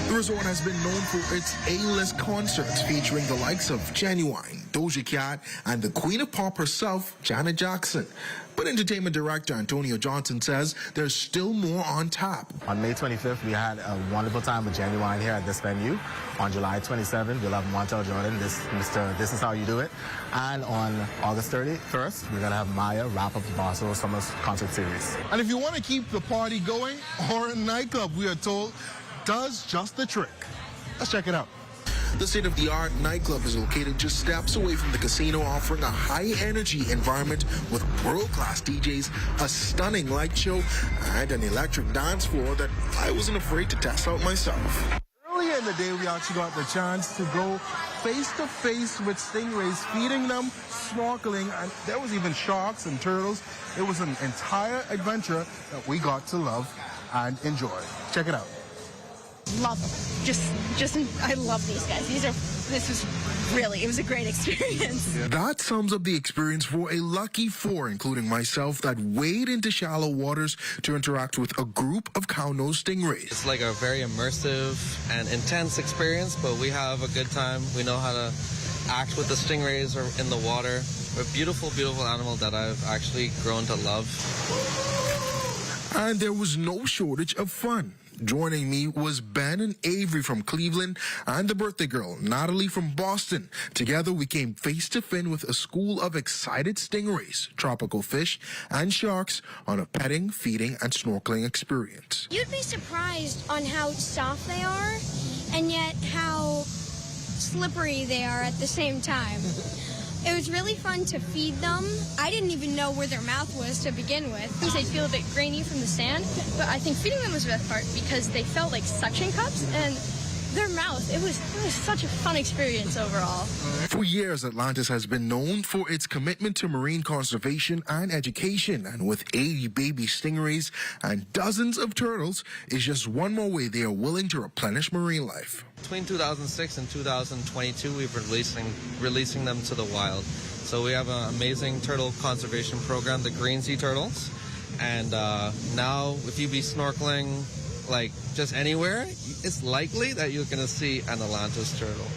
The resort has been known for its A-list concerts featuring the likes of Genuine, Doja Cat, and the Queen of Pop herself, Janet Jackson. But entertainment director Antonio Johnson says there's still more on tap. On May 25th, we had a wonderful time with Genuine here at this venue. On July 27th, we'll have Montel Jordan, This Is How You Do It. And on August 31st, we're going to have Maya wrap up the Barstool Summer Concert Series. And if you want to keep the party going, or a nightclub, we are told, does just the trick. Let's check it out. The state-of-the-art nightclub is located just steps away from the casino, offering a high-energy environment with world-class DJs, a stunning light show, and an electric dance floor that I wasn't afraid to test out myself. Earlier in the day, we actually got the chance to go face-to-face with stingrays, feeding them, snorkeling, and there was even sharks and turtles. It was an entire adventure that we got to love and enjoy. Check it out. Love them. I love these guys. It was a great experience. That sums up the experience for a lucky four, including myself, that wade into shallow waters to interact with a group of cow-nosed stingrays. It's like a very immersive and intense experience, but we have a good time. We know how to act with the stingrays or in the water. They're a beautiful, beautiful animal that I've actually grown to love. And there was no shortage of fun. Joining me was Ben and Avery from Cleveland and the birthday girl, Natalie from Boston. Together, we came face to face with a school of excited stingrays, tropical fish, and sharks on a petting, feeding, and snorkeling experience. You'd be surprised on how soft they are, and yet how slippery they are at the same time. It was really fun to feed them. I didn't even know where their mouth was to begin with. They feel a bit grainy from the sand, but I think feeding them was the best part because they felt like suction cups, and their mouth, it was such a fun experience overall. For years, Atlantis has been known for its commitment to marine conservation and education, and with 80 baby stingrays and dozens of turtles, is just one more way they are willing to replenish marine life. Between 2006 and 2022, we've releasing them to the wild. So we have an amazing turtle conservation program, the green sea turtles. And now, if you be snorkeling, like just anywhere, it's likely that you're going to see an Atlantis turtle.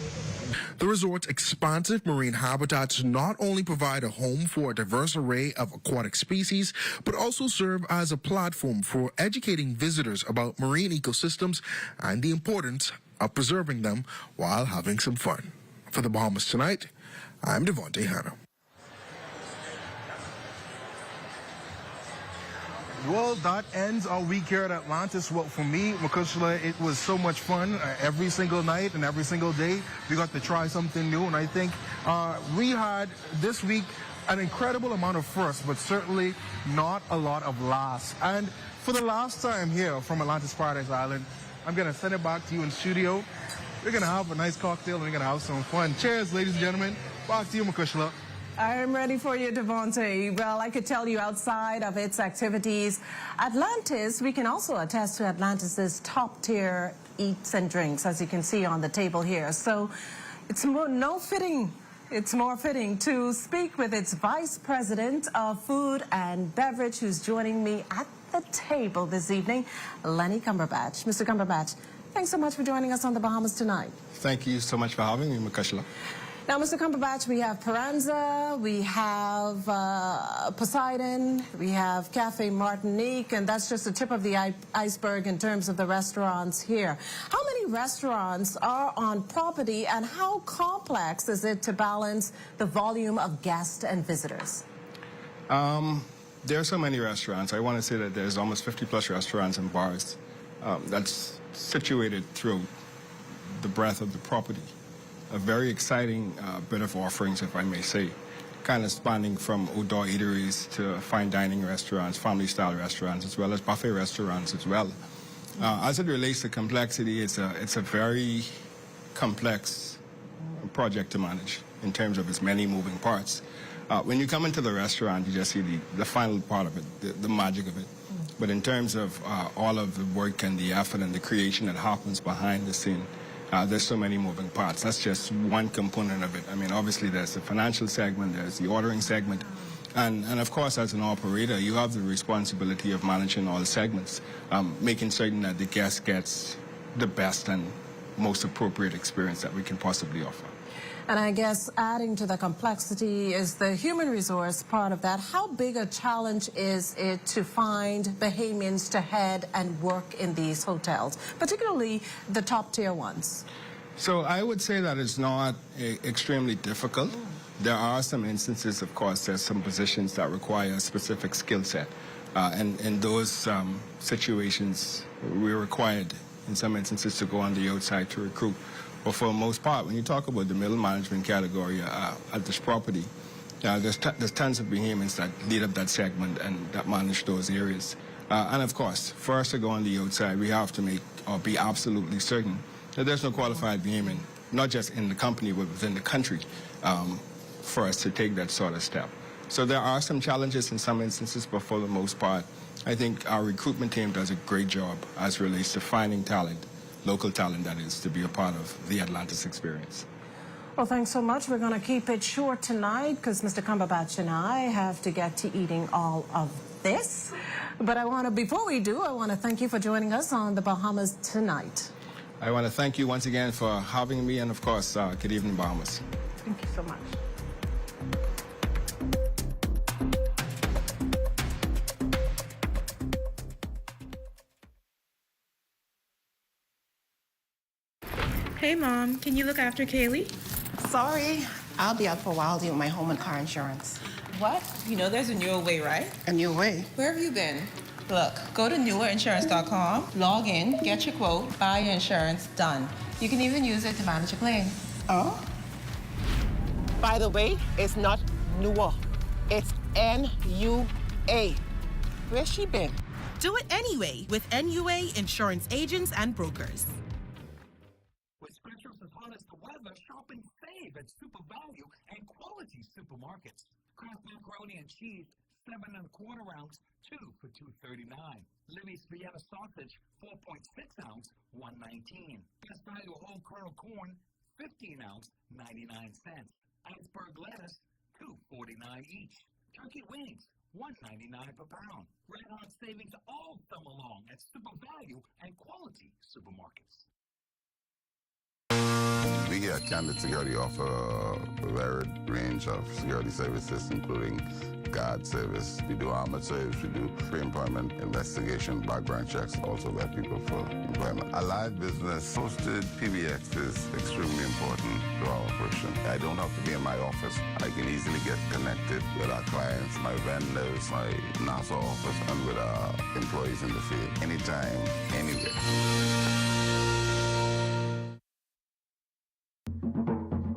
The resort's expansive marine habitats not only provide a home for a diverse array of aquatic species, but also serve as a platform for educating visitors about marine ecosystems and the importance of preserving them while having some fun. For the Bahamas Tonight, I'm Devontae Hanna. Well, that ends our week here at Atlantis. Well, for me, Makushla, it was so much fun every single night and every single day. We got to try something new, and I think we had this week an incredible amount of firsts, but certainly not a lot of laughs. And for the last time here from Atlantis Paradise Island, I'm going to send it back to you in studio. We're going to have a nice cocktail, and we're going to have some fun. Cheers, ladies and gentlemen. Back to you, Makushla. I'm ready for you, Devontae. Well, I could tell you outside of its activities, Atlantis, we can also attest to Atlantis's top-tier eats and drinks, as you can see on the table here. So it's more fitting to speak with its Vice President of Food and Beverage, who's joining me at the table this evening, Lenny Cumberbatch. Mr. Cumberbatch, thanks so much for joining us on the Bahamas Tonight. Thank you so much for having me, Makushla. Now, Mr. Cumberbatch, we have Paranza, we have Poseidon, we have Cafe Martinique, and that's just the tip of the iceberg in terms of the restaurants here. How many restaurants are on property, and how complex is it to balance the volume of guests and visitors? There are so many restaurants. I want to say that there's almost 50-plus restaurants and bars that's situated through the breadth of the property. A very exciting bit of offerings, if I may say, kind of spanning from outdoor eateries to fine dining restaurants, family-style restaurants, as well as buffet restaurants as well. As it relates to complexity, it's a very complex project to manage in terms of its many moving parts. When you come into the restaurant, you just see the final part of it, the magic of it. But in terms of all of the work and the effort and the creation that happens behind the scene, there's so many moving parts. That's just one component of it. I mean, obviously, there's the financial segment, there's the ordering segment, and of course, as an operator, you have the responsibility of managing all segments, making certain that the guest gets the best and most appropriate experience that we can possibly offer. And I guess adding to the complexity is the human resource part of that. How big a challenge is it to find Bahamians to head and work in these hotels, particularly the top-tier ones? So I would say that it's not extremely difficult. There are some instances, of course, there's some positions that require a specific skill set. And in those situations, we're required in some instances, to go on the outside to recruit. But for the most part, when you talk about the middle management category at this property, there's tons of Bahamians that lead up that segment and that manage those areas. And of course, for us to go on the outside, we have to make or be absolutely certain that there's no qualified Bahamian, not just in the company, but within the country, for us to take that sort of step. So there are some challenges in some instances, but for the most part, I think our recruitment team does a great job as it relates to finding talent, local talent that is, to be a part of the Atlantis experience. Well, thanks so much. We're going to keep it short tonight because Mr. Cumberbatch and I have to get to eating all of this. But before we do, I want to thank you for joining us on the Bahamas Tonight. I want to thank you once again for having me, and of course, good evening, Bahamas. Thank you so much. Hey, Mom, can you look after Kaylee? Sorry, I'll be out for a while dealing with my home and car insurance. What? You know there's a newer way, right? A new way? Where have you been? Look, go to newerinsurance.com, log in, get your quote, buy your insurance, done. You can even use it to manage your claim. Oh? By the way, it's not newer. It's N-U-A. Where's she been? Do it anyway with NUA Insurance Agents and Brokers. With specials as hot as the weather, shop and save at Super Value and Quality Supermarkets. Kraft macaroni and cheese, 7 1/4 ounce, 2 for $2.39. Lily's Vienna sausage, 4.6 ounce, $1.19. Best value whole kernel corn, 15 ounce, 99 cents. Iceberg lettuce, $2.49 each. Turkey wings, $1.99 per pound. Red Hot savings all summer long at Super Value and Quality Supermarkets. We here at Candid Security offer a varied range of security services, including guard service. We do armored service, we do pre-employment investigation, background checks, also vet people for employment. A live business hosted PBX is extremely important to our operation. I don't have to be in my office. I can easily get connected with our clients, my vendors, my NASA office, and with our employees in the field, anytime, anywhere.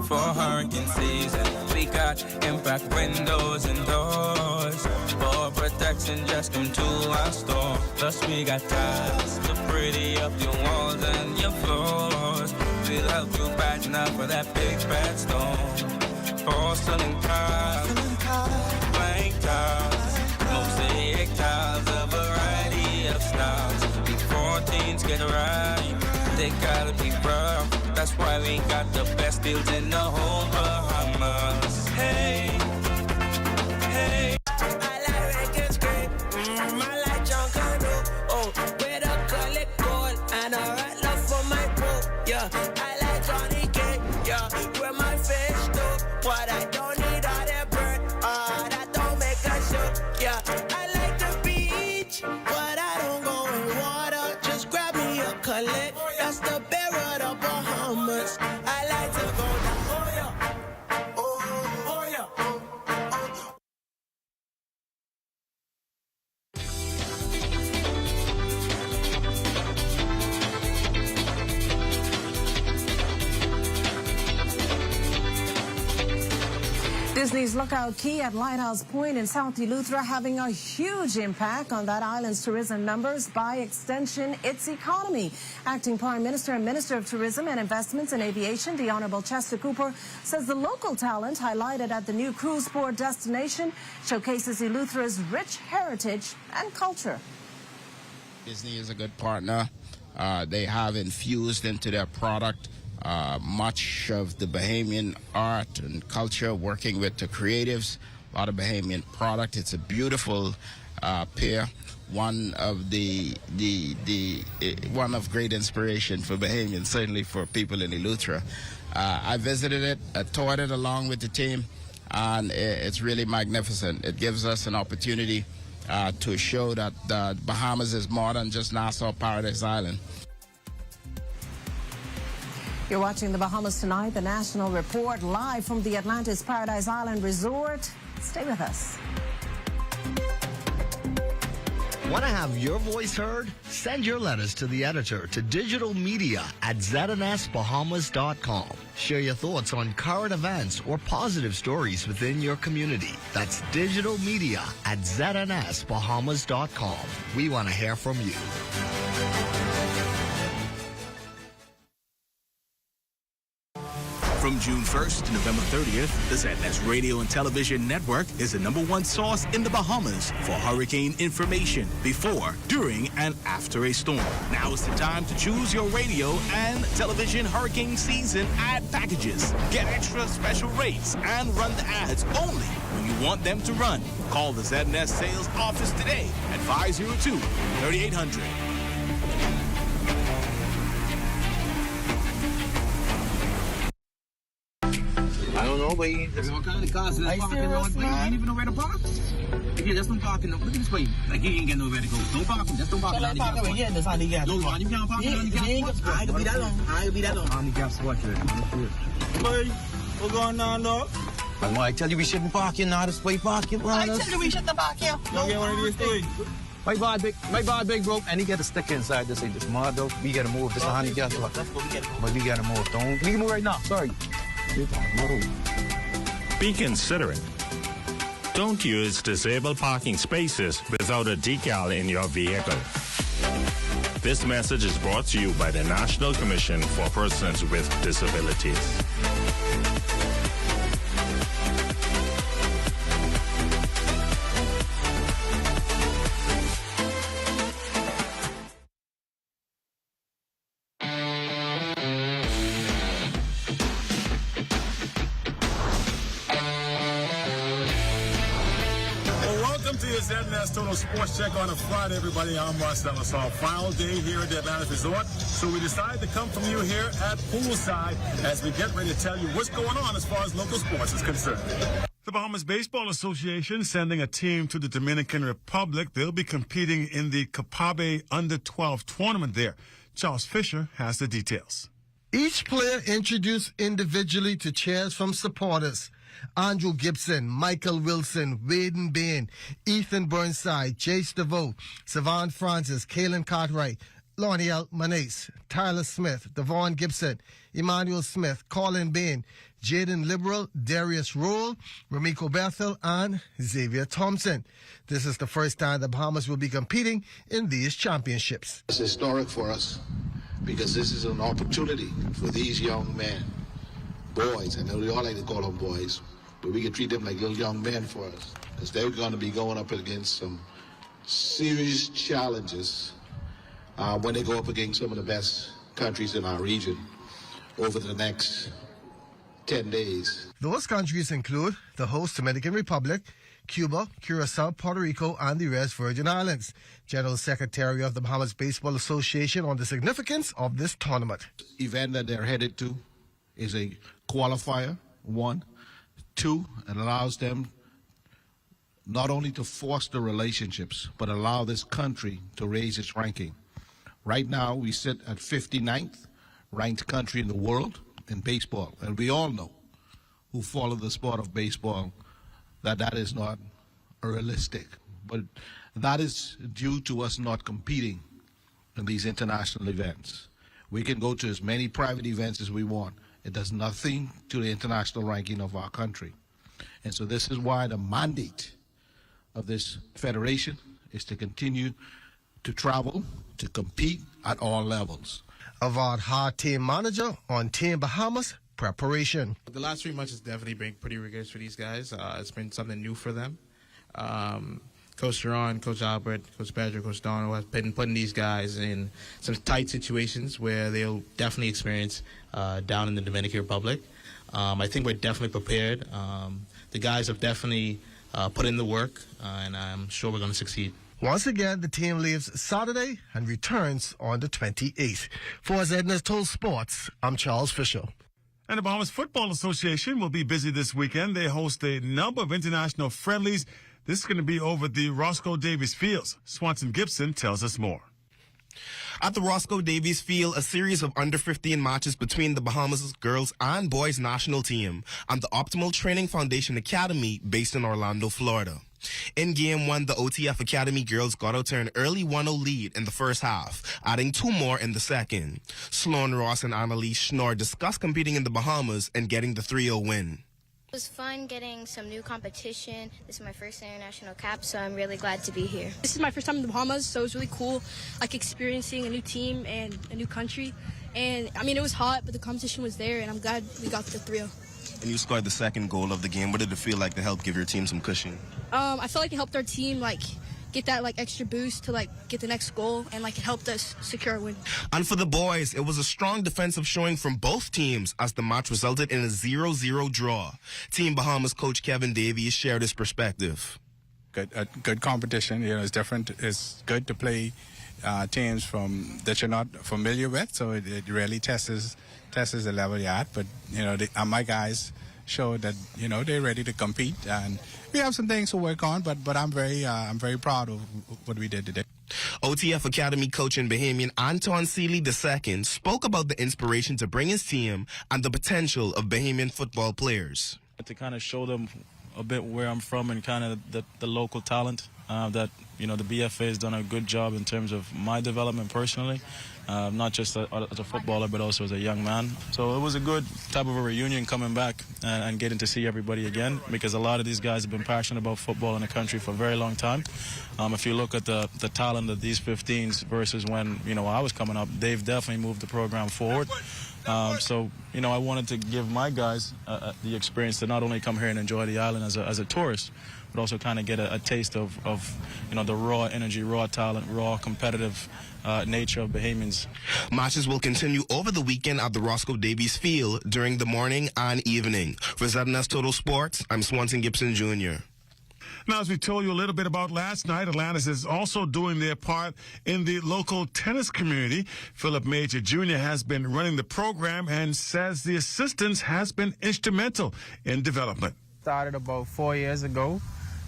For hurricane season, we got impact windows and doors. For protection, just come to our store. Plus we got tiles to pretty up your walls and your floors. We'll help you brighten up for that big bad storm. Porcelain tiles, blank tiles, mosaic tiles, a variety of styles. Before teens get right, they gotta be rough. That's why we got the best deals in the whole Bahamas. Hey, hey. I like records great. I like John Cano. Oh, with a color gold and a right love for my boat. Yeah, I like Johnny K. Yeah, where my fish do. What I don't need all that bird. That don't make a show. Yeah, I like the beach, but I don't go in water. Just grab me a collect. That's the bear of the Bahamas. I like to go down. Oh yeah. Oh yeah. Disney's Lookout Key at Lighthouse Point in South Eleuthera having a huge impact on that island's tourism numbers, by extension, its economy. Acting Prime Minister and Minister of Tourism and Investments in Aviation, the Honorable Chester Cooper, says the local talent highlighted at the new cruise port destination showcases Eleuthera's rich heritage and culture. Disney is a good partner. They have infused into their product much of the Bahamian art and culture, working with the creatives, a lot of Bahamian product. It's a beautiful pier, one of one of great inspiration for Bahamians, certainly for people in Eleuthera. I visited it, I toured it along with the team, and it's really magnificent. It gives us an opportunity to show that the Bahamas is more than just Nassau Paradise Island. You're watching the Bahamas Tonight, the National Report, live from the Atlantis Paradise Island Resort. Stay with us. Want to have your voice heard? Send your letters to the editor to digitalmedia@znsbahamas.com. Share your thoughts on current events or positive stories within your community. That's digitalmedia@znsbahamas.com. We want to hear from you. From June 1st to November 30th, the ZNS Radio and Television Network is the #1 source in the Bahamas for hurricane information before, during, and after a storm. Now is the time to choose your radio and television hurricane season ad packages. Get extra special rates and run the ads only when you want them to run. Call the ZNS sales office today at 502-3800. I don't know, but what kind of cars is parking road? You ain't even know where to park. Yeah, just don't park in the, look at this way. Like, you ain't get nowhere to go. Don't park him. Just don't park in the handicap spot. Yeah, that's handicap. No, man, you can't park in the handicap spot. I ain't gonna be that long. Handicap spot, Boy, what's going on, dog? Man, I tell you we shouldn't park here now. This way park here, man. I tell you we shouldn't park here. Don't get one of these things. My bad big broke, and he got a sticker inside that say this mud, though. We gotta move. This is a handicap spot. That's what we gotta move. But we gotta move. We can move right now. Sorry. Be considerate. Don't use disabled parking spaces without a decal in your vehicle. This message is brought to you by the National Commission for Persons with Disabilities. Total Sports Check on a Friday, everybody. I'm Marcelo. It's our final day here at the Atlantis Resort. So we decided to come from you here at poolside as we get ready to tell you what's going on as far as local sports is concerned. The Bahamas Baseball Association sending a team to the Dominican Republic. They'll be competing in the Capabe Under-12 tournament there. Charles Fisher has the details. Each player introduced individually to cheers from supporters. Andrew Gibson, Michael Wilson, Waden Bain, Ethan Burnside, Jace DeVoe, Savant Francis, Kalen Cartwright, Loniel Manace, Tyler Smith, Devon Gibson, Emmanuel Smith, Colin Bain, Jaden Liberal, Darius Roll, Ramiko Bethel, and Xavier Thompson. This is the first time the Bahamas will be competing in these championships. It's historic for us because this is an opportunity for these young men, boys, I know we all like to call them boys, but we can treat them like little young men for us, because they're going to be going up against some serious challenges when they go up against some of the best countries in our region over the next 10 days. Those countries include the host Dominican Republic, Cuba, Curacao, Puerto Rico, and the West Virgin Islands. General Secretary of the Bahamas Baseball Association on the significance of this tournament. Event that they're headed to is a qualifier, 1. 2, it allows them not only to foster relationships, but allow this country to raise its ranking. Right now, we sit at 59th ranked country in the world in baseball. And we all know, who follow the sport of baseball, that is not realistic. But that is due to us not competing in these international events. We can go to as many private events as we want. It does nothing to the international ranking of our country. And so this is why the mandate of this federation is to continue to travel, to compete at all levels. Avad Hart, team manager on Team Bahamas preparation. The last 3 months has definitely been pretty rigorous for these guys. It's been something new for them. Coach Duran, Coach Albert, Coach Pedro, Coach Donald have been putting these guys in some tight situations where they'll definitely experience down in the Dominican Republic. I think we're definitely prepared. The guys have definitely put in the work, and I'm sure we're going to succeed. Once again, the team leaves Saturday and returns on the 28th. For ZNS Total Sports, I'm Charles Fisher. And the Bahamas Football Association will be busy this weekend. They host a number of international friendlies. This is going to be over at the Roscoe Davies Fields. Swanson Gibson tells us more. At the Roscoe Davies Field, a series of under-15 matches between the Bahamas girls and boys national team and the Optimal Training Foundation Academy based in Orlando, Florida. In Game 1, the OTF Academy girls got out to an early 1-0 lead in the first half, adding 2 more in the second. Sloan Ross and Annalise Schnorr discussed competing in the Bahamas and getting the 3-0 win. It was fun getting some new competition. This is my first international cap, so I'm really glad to be here. This is my first time in the Bahamas, so it was really cool, like experiencing a new team and a new country. And I mean, it was hot, but the competition was there, and I'm glad we got the 3-0. And you scored the second goal of the game. What did it feel like to help give your team some cushion? I felt like it helped our team get that extra boost to get the next goal, and it helped us secure a win. And for the boys, it was a strong defensive showing from both teams as the match resulted in a 0-0 draw. Team Bahamas coach Kevin Davies shared his perspective. Good competition. It's different. It's good to play teams that you're not familiar with, so it really tests the level you're at. But my guys showed that they're ready to compete, and we have some things to work on. But I'm very proud of what we did today. OTF Academy coach in Bahamian Anton Seeley II spoke about the inspiration to bring his team and the potential of Bahamian football players. To kind of show them a bit where I'm from and kind of the local talent that the BFA has done a good job in terms of my development personally, not just as a footballer but also as a young man. So it was a good type of a reunion coming back and getting to see everybody again, because a lot of these guys have been passionate about football in the country for a very long time. If you look at the talent of these 15s versus when I was coming up, they've definitely moved the program forward. So I wanted to give my guys the experience to not only come here and enjoy the island as a tourist, but also kind of get a taste of the raw energy, raw talent, raw competitive nature of Bahamians. Matches will continue over the weekend at the Roscoe Davies Field during the morning and evening. For ZNS Total Sports, I'm Swanson Gibson Jr. Now, as we told you a little bit about last night, Atlantis is also doing their part in the local tennis community. Philip Major Jr. has been running the program and says the assistance has been instrumental in development. Started about 4 years ago.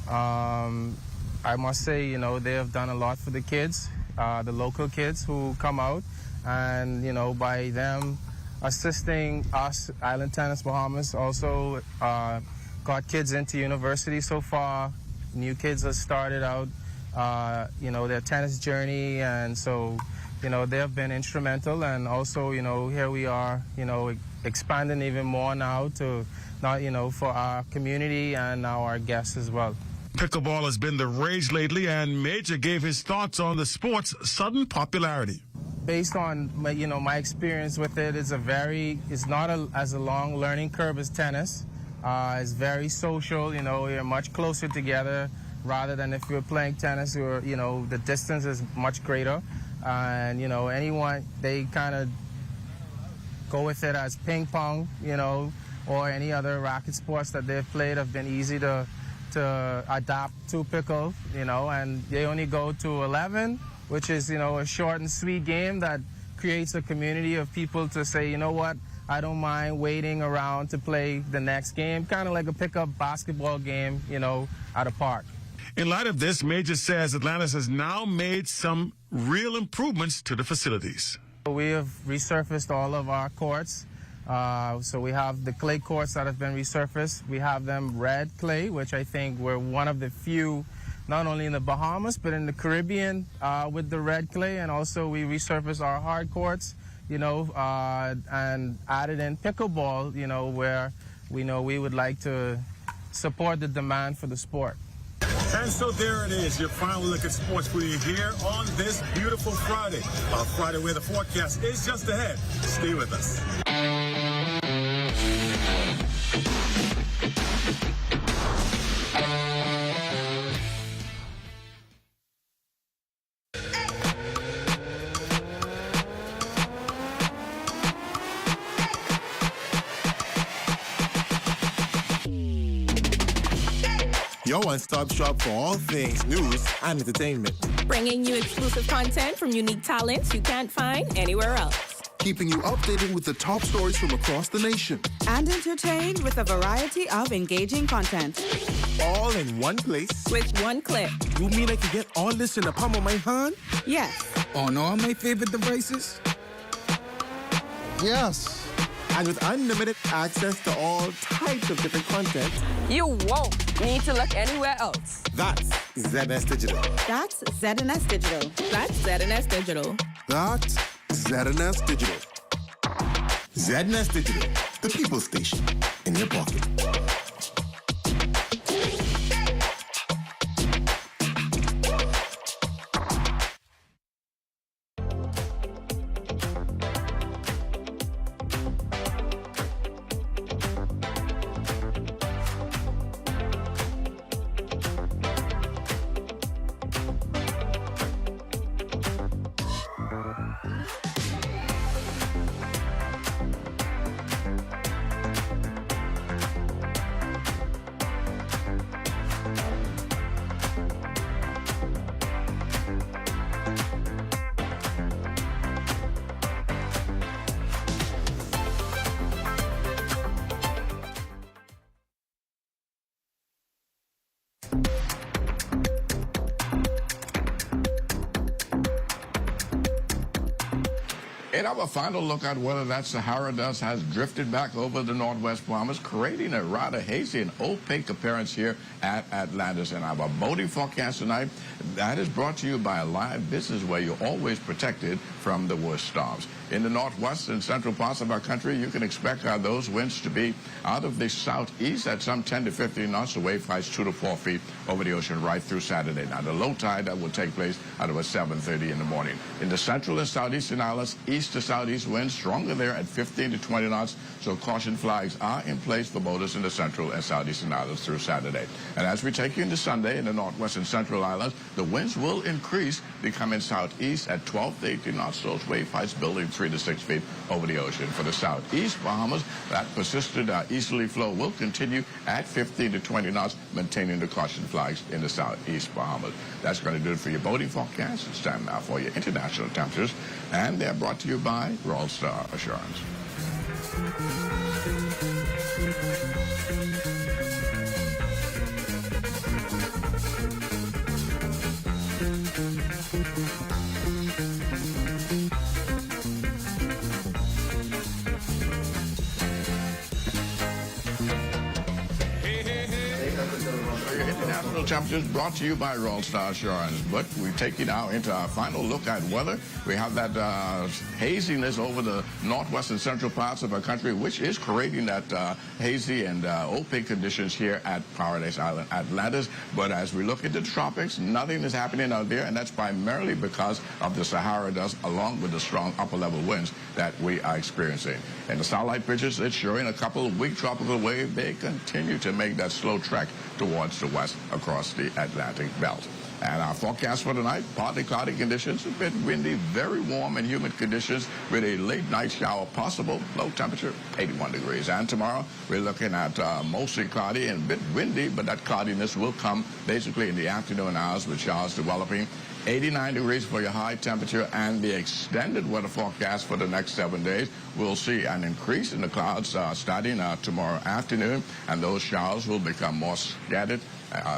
I must say, they have done a lot for the kids, the local kids who come out, and, by them assisting us, Island Tennis Bahamas, also got kids into university so far. New kids have started out, their tennis journey, and so, they have been instrumental. And also, here we are, expanding even more now to, for our community and now our guests as well. Pickleball has been the rage lately, and Major gave his thoughts on the sport's sudden popularity. Based on my experience with it, it's not as a long learning curve as tennis. It's very social, you're much closer together rather than if you're playing tennis, where, the distance is much greater. And, anyone, they kind of go with it as ping pong, or any other racket sports that they've played have been easy to adapt to pickle, and they only go to 11, which is, a short and sweet game that creates a community of people to say, you know what, I don't mind waiting around to play the next game, kind of like a pickup basketball game, at a park. In light of this, Major says Atlantis has now made some real improvements to the facilities. We have resurfaced all of our courts. So we have the clay courts that have been resurfaced. We have them red clay, which I think we're one of the few, not only in the Bahamas, but in the Caribbean with the red clay. And also we resurfaced our hard courts, and added in pickleball, where we would like to support the demand for the sport. And so there it is, your final look at sports for you here on this beautiful Friday. A Friday where the forecast is just ahead. Stay with us. Your one-stop shop for all things news and entertainment. Bringing you exclusive content from unique talents you can't find anywhere else. Keeping you updated with the top stories from across the nation. And entertained with a variety of engaging content. All in one place. With one click. You mean I can get all this in the palm of my hand? Yes. On all my favorite devices? Yes. And with unlimited access to all types of different content, You won't need to look anywhere else. that's ZNS Digital. That's ZNS Digital. That's ZNS Digital. That's ZNS Digital. ZNS Digital, the people station in your pocket. In our final look at whether that Sahara dust has drifted back over the northwest Bahamas, creating a rather hazy and opaque appearance here at Atlantis. And our boating forecast tonight, that is brought to you by Live Business, where you're always protected from the worst storms. In the northwest and central parts of our country, you can expect those winds to be out of the southeast at some 10 to 15 knots. The wave heights 2 to 4 feet over the ocean right through Saturday. Now, the low tide that will take place at about 7:30 in the morning. In the central and southeastern islands, east to southeast winds stronger there at 15 to 20 knots. So caution flags are in place for boaters in the central and southeastern islands through Saturday. And as we take you into Sunday in the northwest and central islands, the winds will increase, becoming southeast at 12 to 18 knots. Those wave heights building 3 to 6 feet over the ocean. For the southeast Bahamas, that persistent easterly flow will continue at 15 to 20 knots, maintaining the caution flags in the southeast Bahamas. That's going to do it for your boating forecast. It's time now for your international temperatures, and they're brought to you by Royal Star Assurance. International temperatures brought to you by Royal Star Assurance. But we take you now into our final look at weather. We have that haziness over the northwest and central parts of our country, which is creating that hazy and opaque conditions here at Paradise Island, Atlantis. But as we look into the tropics, nothing is happening out there, and that's primarily because of the Sahara dust, along with the strong upper-level winds that we are experiencing. And the satellite pictures, it's showing a couple of weak tropical waves. They continue to make that slow trek towards the west across the Atlantic belt. And our forecast for tonight, partly cloudy conditions, a bit windy, very warm and humid conditions with a late night shower possible. Low temperature, 81 degrees. And tomorrow, we're looking at mostly cloudy and a bit windy, but that cloudiness will come basically in the afternoon hours with showers developing. 89 degrees for your high temperature, and the extended weather forecast for the next 7 days. We'll see an increase in the clouds starting tomorrow afternoon, and those showers will become more scattered,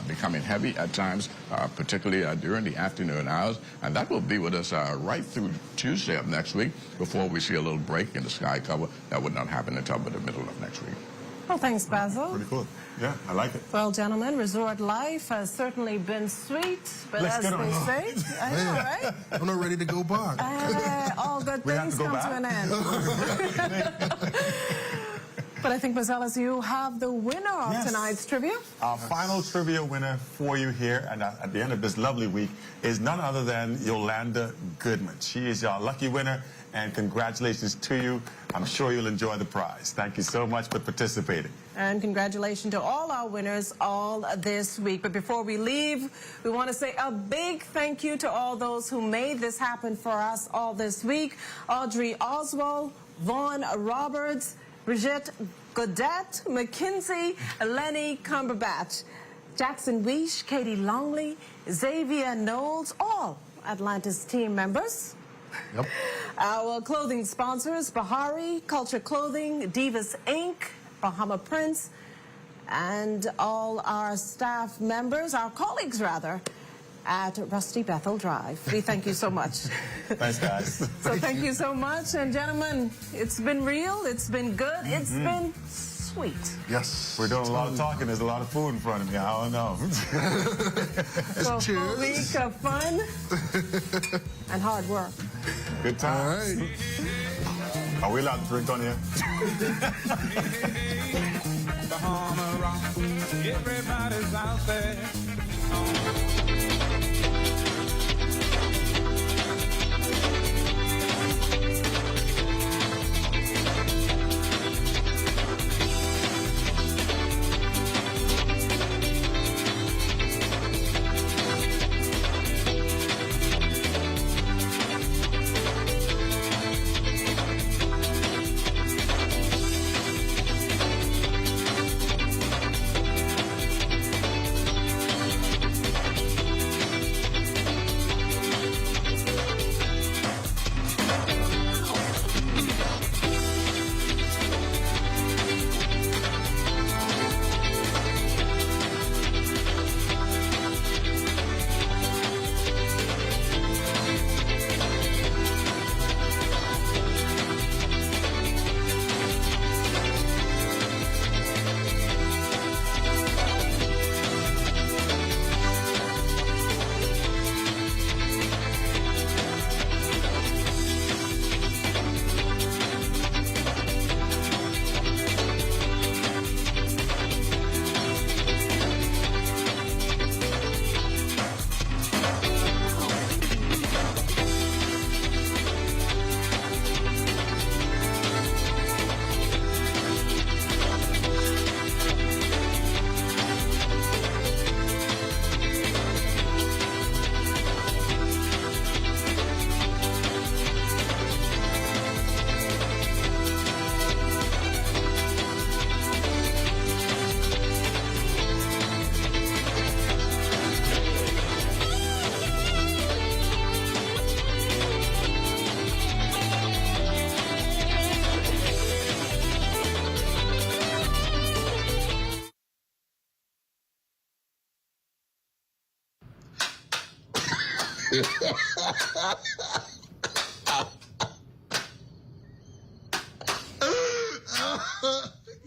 becoming heavy at times, particularly during the afternoon hours. And that will be with us right through Tuesday of next week before we see a little break in the sky cover. That would not happen until the middle of next week. Well, thanks, Basil. Pretty cool. Yeah, I like it. Well, gentlemen, resort life has certainly been sweet, but Let's as get on. they say, I know, right? I'm not ready to go back. All good We have things to go come back? to an end. But I think, Marcellus, you have the winner of Yes. tonight's trivia. Our final trivia winner for you here, and at the end of this lovely week, is none other than Yolanda Goodman. She is our lucky winner, and congratulations to you. I'm sure you'll enjoy the prize. Thank you so much for participating. And congratulations to all our winners all this week. But before we leave, we want to say a big thank you to all those who made this happen for us all this week. Audrey Oswald, Vaughn Roberts, Brigitte Godet, McKinsey, Lenny Cumberbatch, Jackson Weish, Katie Longley, Xavier Knowles, all Atlantis team members. Yep. Our clothing sponsors, Bahari, Culture Clothing, Divas Inc., Bahama Prince, and all our staff members, our colleagues rather, at Rusty Bethel Drive. We thank you so much. Thanks, guys. So thank you so much. And gentlemen, it's been real, it's been good, it's been sweet. Yes. We're doing a lot of talking. There's a lot of food in front of me. I don't know. So a week of fun and hard work. Good times. All right. Are we allowed to drink on here? Everybody's out there.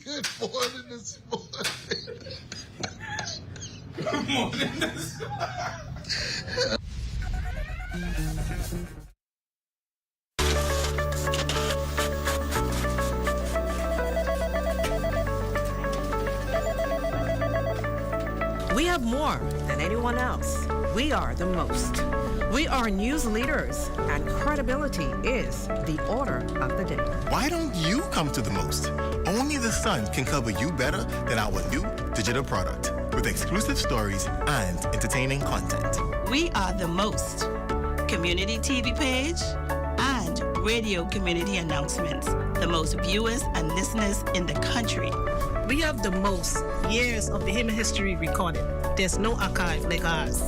Good morning this morning. Good morning this We have more than anyone else. We are the most. We are news leaders, and credibility is the order of the day. Why don't you come to the most? Only the Sun can cover you better than our new digital product with exclusive stories and entertaining content. We are the most. Community TV page and radio community announcements. The most viewers and listeners in the country. We have the most years of the human history recorded. There's no archive like ours.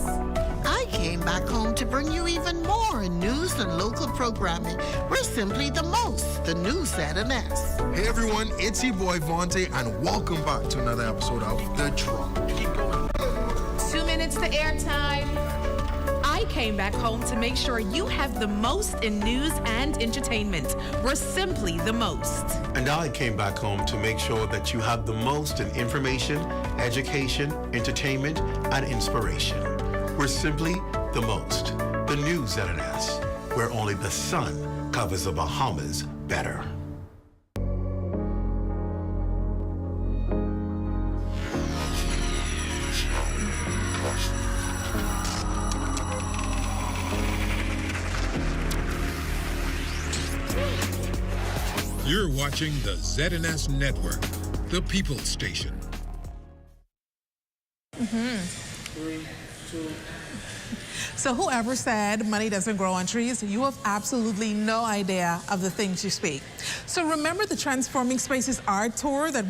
I came back home to bring you even more news and local programming. We're simply the most, the news at an S. Hey everyone, it's your boy Vontae, and welcome back to another episode of The Drop. 2 minutes to airtime. I came back home to make sure you have the most in news and entertainment. We're simply the most. And I came back home to make sure that you have the most in information, education, entertainment, and inspiration. We're simply the most. The news at an S, where only the sun covers the Bahamas better. You're watching the ZNS Network, the People's Station. So whoever said money doesn't grow on trees, you have absolutely no idea of the things you speak. So remember the Transforming Spaces Art Tour that